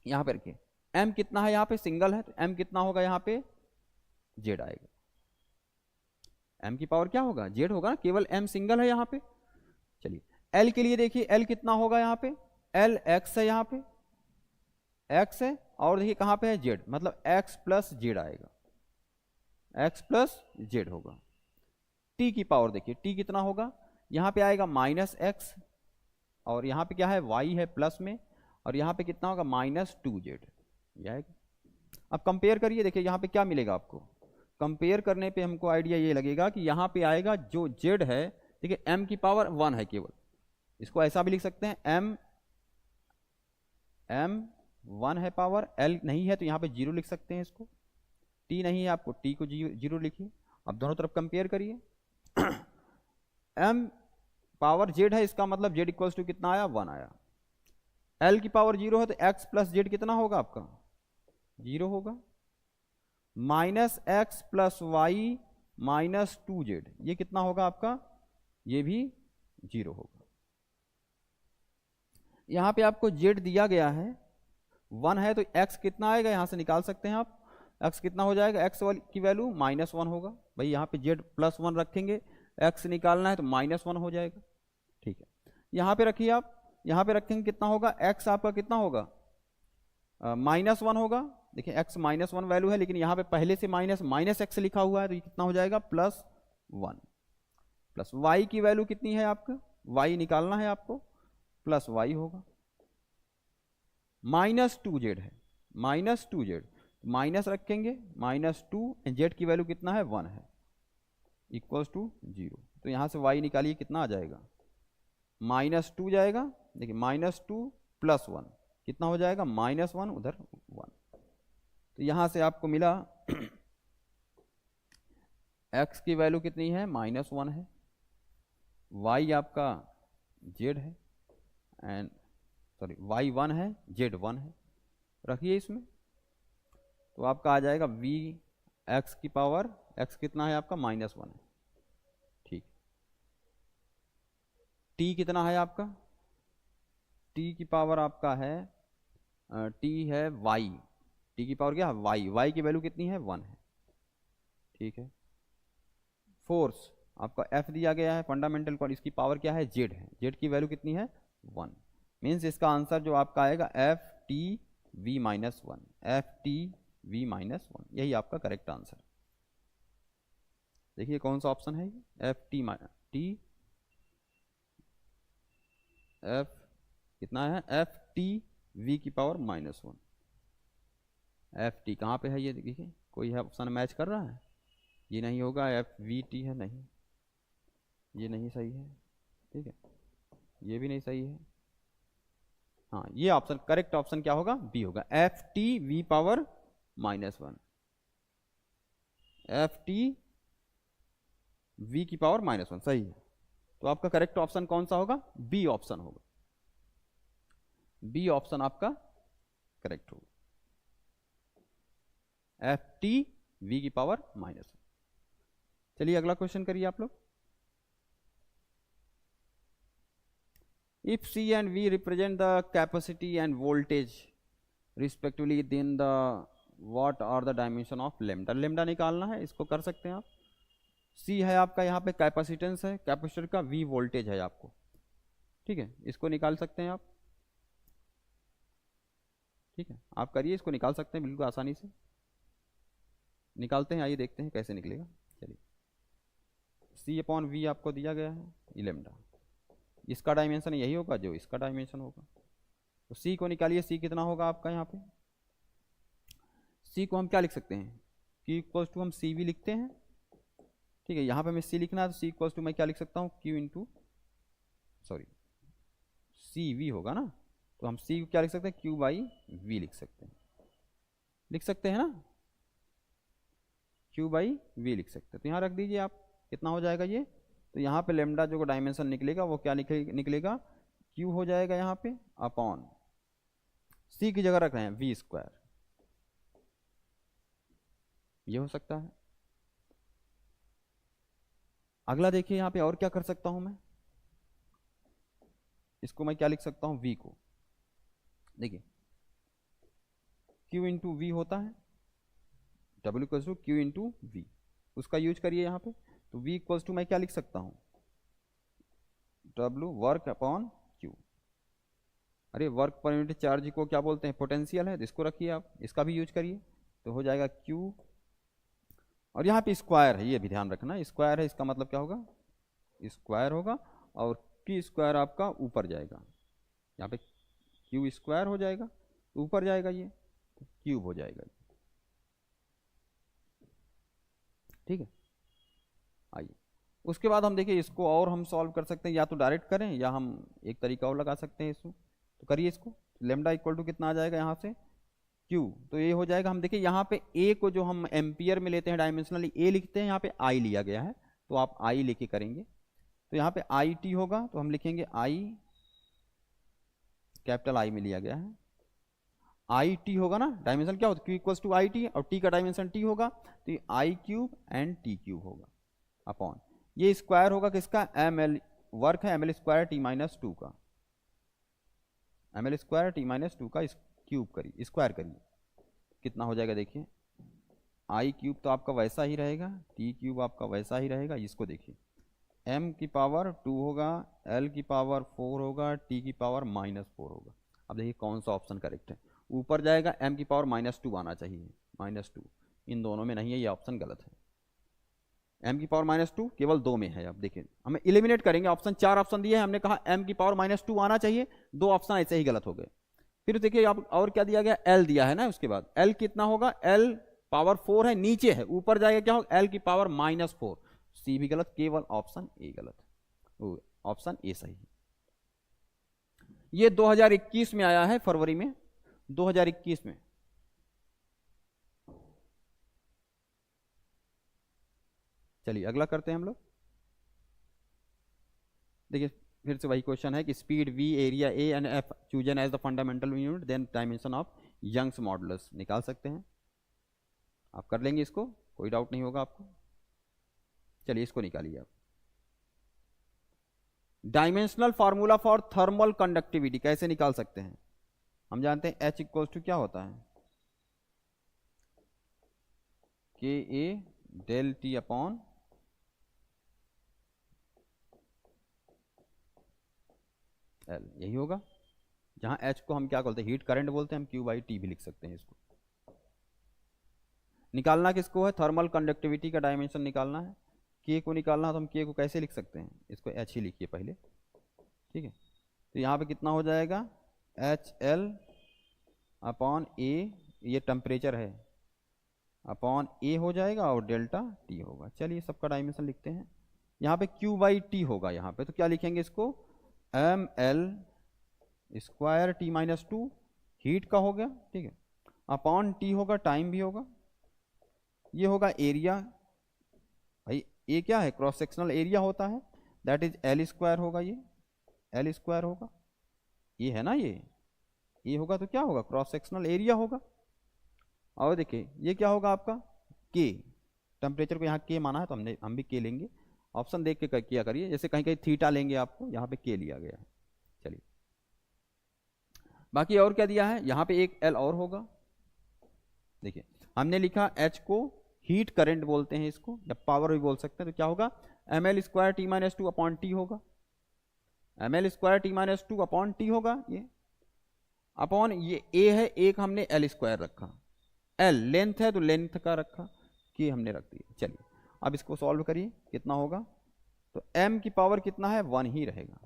यहाँ पे रखिए m कितना है, यहाँ पे सिंगल है तो m कितना होगा, यहाँ पे z आएगा। m की पावर क्या होगा, z होगा ना, केवल m सिंगल है यहाँ पे। चलिए l के लिए देखिए l कितना होगा, यहाँ पे l x है, यहाँ पे x है, और देखिए कहाँ पे है z, मतलब x प्लस जेड आएगा, x प्लस जेड होगा। t की पावर देखिए t कितना होगा, यहाँ पे आएगा माइनस एक्स, और यहाँ पे क्या है y है प्लस में, और यहाँ पे कितना होगा माइनस 2z आएगा। अब कंपेयर करिए, देखिए यहाँ पे क्या मिलेगा आपको, कंपेयर करने पे हमको आइडिया ये लगेगा कि यहाँ पे आएगा जो z है, देखिए m की पावर 1 है केवल, इसको ऐसा भी लिख सकते हैं m 1 है पावर, l नहीं है तो यहाँ पे 0 लिख सकते हैं इसको, t नहीं है आपको t को 0 लिखिए। अब दोनों तरफ कंपेयर करिए m पावर z है, इसका मतलब z इक्वल्स टू कितना आया, 1 आया। l की पावर 0 है तो x प्लस जेड कितना होगा आपका, 0 होगा। Minus X plus Y minus 2z, ये कितना होगा आपका, ये भी 0 होगा। यहां पे आपको z दिया गया है 1 है तो x कितना आएगा, यहां से निकाल सकते हैं आप, x कितना हो जाएगा, x की वैल्यू माइनस 1 होगा। भाई यहाँ पे z प्लस 1 रखेंगे, x निकालना है तो माइनस 1 हो जाएगा। ठीक है, यहाँ पे रखिए आप, यहाँ पे रखेंगे कितना होगा, x आपका कितना होगा, माइनस 1 होगा। देखिए x माइनस 1 वैल्यू है, लेकिन यहाँ पे पहले से माइनस एक्स लिखा हुआ है, तो ये कितना हो जाएगा, प्लस 1। प्लस y की वैल्यू कितनी है आपका, y निकालना है आपको, प्लस y होगा। माइनस 2z है, माइनस 2z, माइनस रखेंगे, माइनस 2, z की वैल्यू कितना है, 1 है, इक्वल्स टू 0। तो यहाँ से y निकालिए, कितना आ जाएगा, माइनस 2 जाएगा। देखिए माइनस 2 प्लस 1 कितना हो जाएगा, माइनस 1, उधर 1। तो यहाँ से आपको मिला x की वैल्यू कितनी है, माइनस 1 है, y आपका z है, एंड सॉरी y 1 है, z 1 है, रखिए इसमें। तो आपका आ जाएगा v x की पावर, x कितना है आपका, माइनस 1 है। ठीक, t कितना है आपका, t की पावर आपका है t है y, टी की पावर क्या है वाई, वाई की वैल्यू कितनी है 1 है, ठीक है। फोर्स आपका एफ दिया गया है, फंडामेंटल क्वांटिटी, इसकी पावर क्या है जेड है, जेड की वैल्यू कितनी है 1, मीन्स इसका आंसर जो आपका आएगा F T we minus 1, F T we minus 1, यही आपका करेक्ट आंसर। देखिए कौन सा ऑप्शन है ये, एफ टी टी एफ कितना है एफ टी वी की पावर -1, एफ टी कहाँ पे है ये देखिए, कोई है ऑप्शन मैच कर रहा है, ये नहीं होगा, एफ वी टी है, नहीं ये नहीं सही है, ठीक है, ये भी नहीं सही है, हाँ ये ऑप्शन करेक्ट ऑप्शन क्या होगा बी होगा, F T we power -1, F T V की पावर -1 सही है। तो आपका करेक्ट ऑप्शन कौन सा होगा, बी ऑप्शन होगा, बी ऑप्शन आपका करेक्ट होगा, एफ टी वी की पावर -1। चलिए अगला क्वेश्चन करिए आप लोग। If C and V represent the capacity and voltage respectively then the what are the dimension of lambda, lambda निकालना है, इसको कर सकते हैं आप। सी है आपका यहाँ पे कैपेसिटेंस है कैपेसिटर का, वी वोल्टेज है आपको, ठीक है, इसको निकाल सकते हैं आप, ठीक है, आप करिए, इसको निकाल सकते हैं बिल्कुल आसानी से, निकालते हैं, आइए देखते हैं कैसे निकलेगा। चलिए सी अपॉन वी आपको दिया गया है, ये लेमडा, इसका डायमेंशन यही होगा जो इसका डायमेंशन होगा, तो सी को निकालिए, सी कितना होगा आपका यहाँ पे, सी को हम क्या लिख सकते हैं, क्यू इक्वल्स टू हम सी वी लिखते हैं, ठीक है, यहाँ पे मैं सी लिखना है तो सी इक्वल्स टू मैं क्या लिख सकता हूँ Q into sorry C V होगा ना, तो हम सी को क्या लिख सकते हैं क्यू बाई वी लिख सकते हैं ना, क्यू बाई वी लिख सकते हैं, तो यहाँ रख दीजिए आप, कितना हो जाएगा ये, तो यहाँ पे लेमडा जो डायमेंशन निकलेगा वो क्या निकलेगा क्यू हो जाएगा यहाँ पे अपॉन सी की जगह रख रहे हैं वी स्क्वायर, ये हो सकता है। अगला देखिए यहाँ पे और क्या कर सकता हूं मैं, इसको मैं क्या लिख सकता हूं v को, देखिए q इंटू वी होता है, w equals to Q into V, उसका यूज करिए यहाँ पे, तो v इक्वल्स टू मैं क्या लिख सकता हूं w वर्क अपॉन q, अरे वर्क पर यूनिट चार्ज को क्या बोलते हैं पोटेंशियल है, इसको रखिए आप, इसका भी यूज करिए, तो हो जाएगा q, और यहाँ पे स्क्वायर है, ये भी ध्यान रखना, स्क्वायर है, इसका मतलब क्या होगा स्क्वायर होगा, और की स्क्वायर आपका ऊपर जाएगा, यहाँ पे क्यू स्क्वायर हो जाएगा, ऊपर जाएगा ये तो क्यूब हो जाएगा, ठीक है। आइए उसके बाद हम देखिए इसको और हम सॉल्व कर सकते हैं, या तो डायरेक्ट करें या हम एक तरीका और लगा सकते हैं इसको, तो करिए इसको, लेमडा इक्वल टू कितना आ जाएगा यहाँ से Q, तो ये हो जाएगा, हम देखिए यहाँ पे A को जो हम एम्पियर में लेते हैं डायमेंशनली A लिखते हैं, यहाँ पे I लिया गया है, तो आप I लेके करेंगे, तो यहाँ पे आई टी होगा, तो हम लिखेंगे I, कैपिटल I में लिया गया है, आई टी होगा ना, डायमेंशन क्या होता है Q equals to I T, और T का डायमेंशन T होगा, तो I cube and T cube होगा अपॉन, ये स्क्वायर होगा किसका एम एल, वर्क है M L square T minus two का, M L square T minus two का क्यूब करिए, स्क्वायर करिए, कितना हो जाएगा देखिए, आई क्यूब तो आपका वैसा ही रहेगा, टी क्यूब आपका वैसा ही रहेगा, इसको देखिए m की पावर 2 होगा, l की पावर 4 होगा, t की पावर -4 होगा। अब देखिए कौन सा ऑप्शन करेक्ट है, ऊपर जाएगा m की पावर -2 आना चाहिए, -2, इन दोनों में नहीं है, ये ऑप्शन गलत है, m की पावर -2 केवल 2 में है। अब देखिए हमें इलिमिनेट करेंगे, ऑप्शन 4 ऑप्शन दिए हैं, हमने कहा m की पावर -2 आना चाहिए, 2 ऑप्शन ऐसे ही गलत हो गए। फिर देखिए आप और क्या दिया गया, l दिया है ना, उसके बाद l कितना होगा, l पावर 4 है, नीचे है, ऊपर जाएगा क्या होगा l की पावर -4, सी भी गलत, केवल ऑप्शन ए गलत, ऑप्शन ए सही है। ये 2021 में आया है, फरवरी में 2021 में। चलिए अगला करते हैं हम लोग, देखिए फिर से वही क्वेश्चन है कि speed v, area a and f chosen as the fundamental unit, then dimension of Young's modulus निकाल सकते हैं, आप कर लेंगे इसको, कोई डाउट नहीं होगा आपको। चलिए इसको निकालिए आप, dimensional formula for thermal conductivity कैसे निकाल सकते हैं, हम जानते हैं H इक्वल्स टू क्या होता है के ए डेल टी अपॉन एल, यही होगा। जहां एच को हम क्या बोलते हैं, हीट करंट बोलते हैं, हम क्यू बाई टी भी लिख सकते हैं इसको। निकालना किसको है, थर्मल कंडक्टिविटी का डायमेंशन निकालना है। के को निकालना है तो हम के को कैसे लिख सकते हैं, इसको एच ही लिखिए पहले, ठीक है। तो यहाँ पे कितना हो जाएगा, एच एल अपॉन ए, ये टेम्परेचर है, अपॉन ए हो जाएगा और डेल्टा टी होगा। चलिए सबका डायमेंशन लिखते हैं। यहाँ पे क्यू बाई टी होगा, यहाँ पे तो क्या लिखेंगे इसको, M L square T minus two, heat का हो गया, ठीक है, अपॉन टी होगा, टाइम भी होगा, ये होगा एरिया, भाई ये क्या है, क्रॉस सेक्शनल एरिया होता है, दैट इज एल स्क्वायर होगा, ये एल स्क्वायर होगा, ये है ना, ये होगा तो क्या होगा, क्रॉस सेक्शनल एरिया होगा। और देखिए ये क्या होगा आपका, के, टेम्परेचर को यहाँ के माना है तो हम भी के लेंगे, ऑप्शन देख के किया करिए, जैसे कहीं कहीं थीटा लेंगे आपको, यहाँ पे के लिया गया है। चलिए बाकी और क्या दिया है, यहाँ पे एक एल और होगा, देखिए हमने लिखा एच को हीट करंट बोलते हैं इसको, या पावर भी बोल सकते हैं, तो क्या होगा, M L square T minus two upon T होगा, M L square T minus two upon T होगा, ये अपॉन ये ए है, एक हमने एल स्क्वायर रखा, एल लेंथ है तो लेंथ का रखा, कि हमने रख दिया। चलिए अब इसको सॉल्व करिए, कितना होगा, तो m की पावर कितना है, 1 ही रहेगा,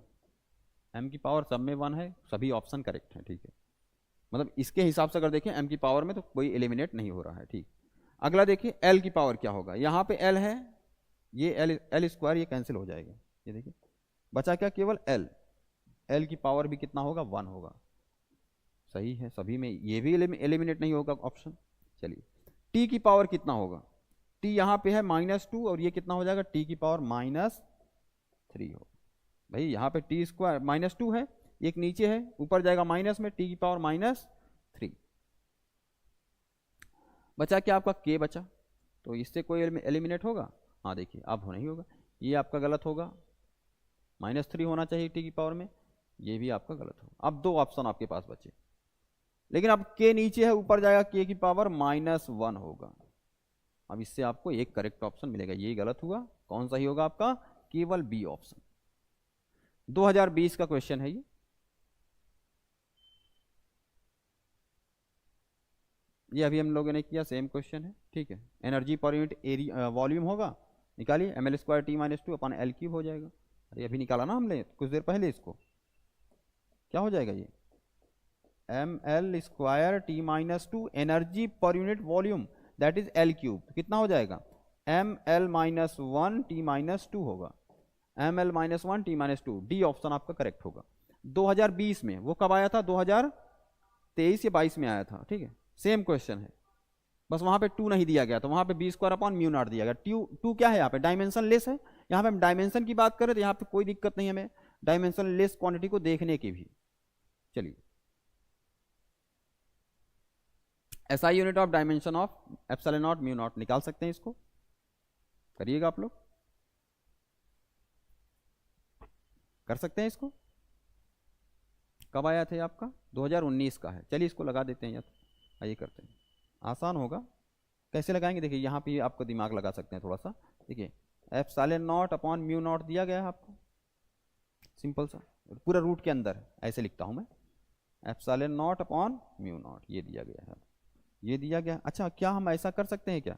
m की पावर सब में 1 है, सभी ऑप्शन करेक्ट है, ठीक है। मतलब इसके हिसाब से अगर देखें m की पावर में तो कोई एलिमिनेट नहीं हो रहा है, ठीक। अगला देखिए l की पावर क्या होगा, यहाँ पे l है, ये एल स्क्वायर ये कैंसिल हो जाएगा, ये देखिए बचा क्या, केवल l की पावर भी कितना होगा, 1 होगा, सही है सभी में, ये भी एलिमिनेट नहीं होगा ऑप्शन। चलिए t की पावर कितना होगा, t यहाँ पे है -2 और ये कितना हो जाएगा, t की पावर -3 हो, भाई यहाँ पे टी स्क्वायर -2 है, एक नीचे है, ऊपर जाएगा माइनस में, t की पावर -3, बचा क्या आपका k बचा, तो इससे कोई एलिमिनेट होगा, हाँ देखिए अब नहीं होगा, ये आपका गलत होगा, -3 होना चाहिए t की पावर में, ये भी आपका गलत होगा। अब 2 ऑप्शन आपके पास बचे, लेकिन अब k नीचे है, ऊपर जाएगा k की पावर -1 होगा। अब इससे आपको एक करेक्ट ऑप्शन मिलेगा, ये गलत हुआ, कौन सा ही होगा आपका, केवल बी ऑप्शन। 2020 का क्वेश्चन है ये अभी हम लोगों ने किया, सेम क्वेश्चन है, ठीक है। एनर्जी पर यूनिट एरिया वॉल्यूम होगा, निकालिए, M L square T minus two upon L cube हो जाएगा, अरे अभी निकाला ना हमने कुछ देर पहले, इसको क्या हो जाएगा, ये M L square T minus two energy पर unit volume that is L cube, कितना हो जाएगा, एम एल -1 टी -2 होगा, M L -1 T -2, D option आपका करेक्ट होगा। 2020 में, वो कब आया था, 2023 या 22 में आया था, ठीक है, सेम क्वेश्चन है, बस वहां पे 2 नहीं दिया गया, तो वहां पे B square upon mu naught दिया गया, टू क्या है यहाँ पे, डायमेंशन लेस है, यहाँ पे हम डायमेंशन की बात करें तो यहाँ पे कोई दिक्कत नहीं हमें डायमेंशन लेस क्वांटिटी को देखने की भी। चलिए SI unit of dimension of epsilon not mu naught निकाल सकते हैं, इसको करिएगा आप लोग, कर सकते हैं इसको, कब आया था आपका, 2019 का है। चलिए इसको लगा देते हैं, या आइए करते हैं, आसान होगा, कैसे लगाएंगे, देखिए यहाँ पे आपको दिमाग लगा सकते हैं थोड़ा सा, देखिए epsilon not upon mu naught दिया गया है आपको, सिंपल सा, पूरा रूट के अंदर ऐसे लिखता हूँ मैं, epsilon not upon mu not, ये दिया गया है, ये दिया गया। अच्छा क्या हम ऐसा कर सकते हैं क्या,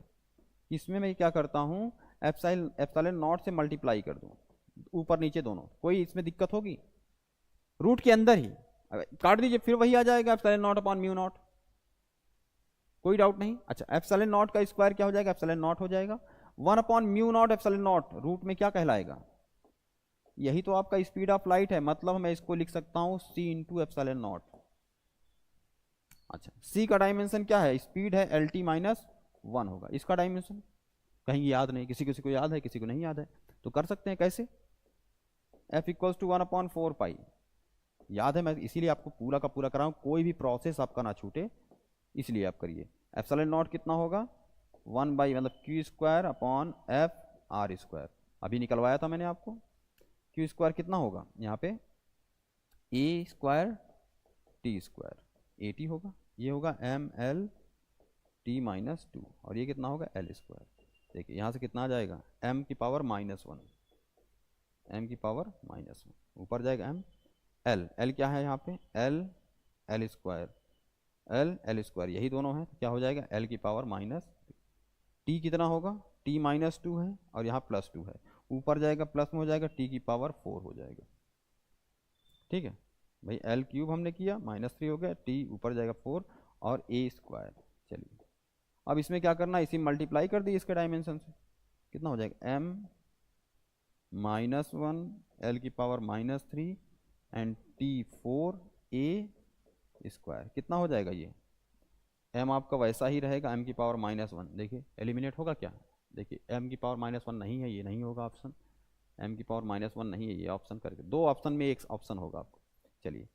इसमें मैं क्या करता हूँ, एप्सिलॉन नॉट से मल्टीप्लाई कर दूँ, ऊपर नीचे दोनों, कोई इसमें दिक्कत होगी, रूट के अंदर ही काट दीजिए, फिर वही आ जाएगा epsilon not upon mu not, कोई डाउट नहीं। अच्छा एप्सिलॉन नॉट का स्क्वायर क्या हो जाएगा, एप्सिलॉन नॉट हो जाएगा, 1 upon mu naught epsilon naught, root में क्या कहलाएगा, यही तो आपका स्पीड ऑफ लाइट है, मतलब मैं इसको लिख सकता हूँ c इंटू एप्सिलॉन नॉट। अच्छा c का डायमेंशन क्या है, स्पीड है lt -1 होगा, इसका डायमेंशन कहीं याद नहीं, किसी को याद है, किसी को नहीं याद है, तो कर सकते हैं कैसे, f = 1/4 पाई, याद है, मैं इसीलिए आपको पूरा का पूरा कराऊं, कोई भी प्रोसेस आपका ना छूटे, इसलिए आप करिए। एप्सिलॉन नॉट कितना होगा, 1 बाई मतलब Q square upon F R square, अभी निकलवाया था मैंने आपको, क्यू स्क्वायर कितना होगा, यहाँ पे ए स्क्वायर टी स्क्वायर, 80 होगा, ये होगा M L T minus two, और ये कितना होगा एल स्क्वायर। देखिए यहाँ से कितना आ जाएगा m की पावर -1, m की पावर -1, ऊपर जाएगा m, l क्या है यहाँ पे l स्क्वायर, l स्क्वायर, यही दोनों हैं, क्या हो जाएगा l की पावर -t कितना होगा t -2 है और यहाँ +2 है, ऊपर जाएगा प्लस में हो जाएगा t की पावर 4 हो जाएगा। ठीक है भाई, l क्यूब हमने किया -3 हो गया, t ऊपर जाएगा 4 और a स्क्वायर। चलिए अब इसमें क्या करना है, इसी मल्टीप्लाई कर दी इसके डायमेंशन से, कितना हो जाएगा m -1 l की power -3 and t 4 a square, कितना हो जाएगा ये m आपका वैसा ही रहेगा m की पावर -1। देखिए एलिमिनेट होगा क्या, देखिए m की पावर -1 नहीं है, ये नहीं होगा ऑप्शन, m की पावर -1 नहीं है, ये ऑप्शन करके दो ऑप्शन में एक ऑप्शन होगा आपको। चलिए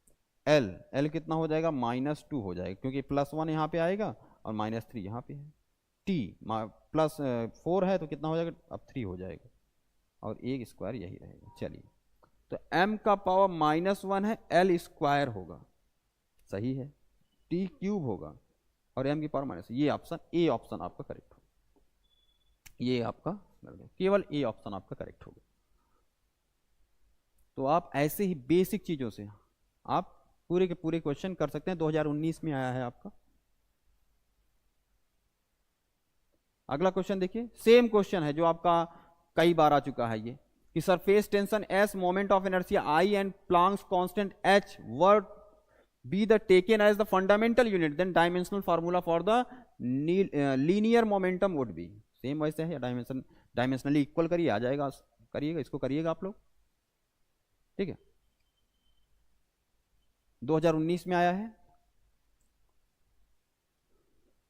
l कितना हो जाएगा -2 हो जाएगा, क्योंकि +1 यहाँ पे आएगा और -3 यहाँ पे है, t +4 है तो कितना हो जाएगा अब 3 हो जाएगा और एक स्क्वायर यही रहेगा। चलिए तो m का पावर -1 है, l स्क्वायर होगा, सही है, t क्यूब होगा और m की पावर ये ऑप्शन ए ऑप्शन आपका करेक्ट होगा, ये आपका केवल ए ऑप्शन आपका करेक्ट होगा। तो आप ऐसे ही बेसिक चीजों से आप पूरे के पूरे क्वेश्चन कर सकते हैं। 2019 में आया है आपका। अगला क्वेश्चन देखिए, सेम क्वेश्चन है जो आपका कई बार आ चुका है ये, कि surface tension S, moment of inertia I and Planck's constant H were be the taken as the fundamental unit, then dimensional formula for the linear momentum would be। Same वैसे है, डायमेंशनली इक्वल करिए आ जाएगा, करिएगा इसको, करिएगा आप लोग। ठीक है 2019 में आया है,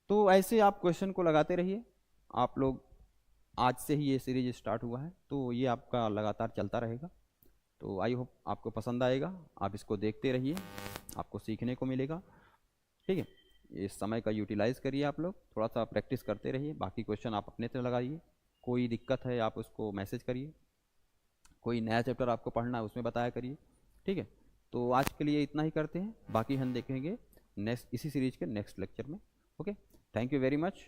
तो ऐसे आप क्वेश्चन को लगाते रहिए आप लोग। आज से ही ये सीरीज स्टार्ट हुआ है तो ये आपका लगातार चलता रहेगा, तो आई होप आपको पसंद आएगा, आप इसको देखते रहिए, आपको सीखने को मिलेगा। ठीक है, इस समय का यूटिलाइज करिए, आप लोग थोड़ा सा प्रैक्टिस करते रहिए, बाकी क्वेश्चन आप अपने से लगाइए, कोई दिक्कत है आप उसको मैसेज करिए, कोई नया चैप्टर आपको पढ़ना है उसमें बताया करिए। ठीक है, तो आज के लिए इतना ही करते हैं, बाकी हम देखेंगे नेक्स्ट इसी सीरीज के नेक्स्ट लेक्चर में। Okay, thank you very much.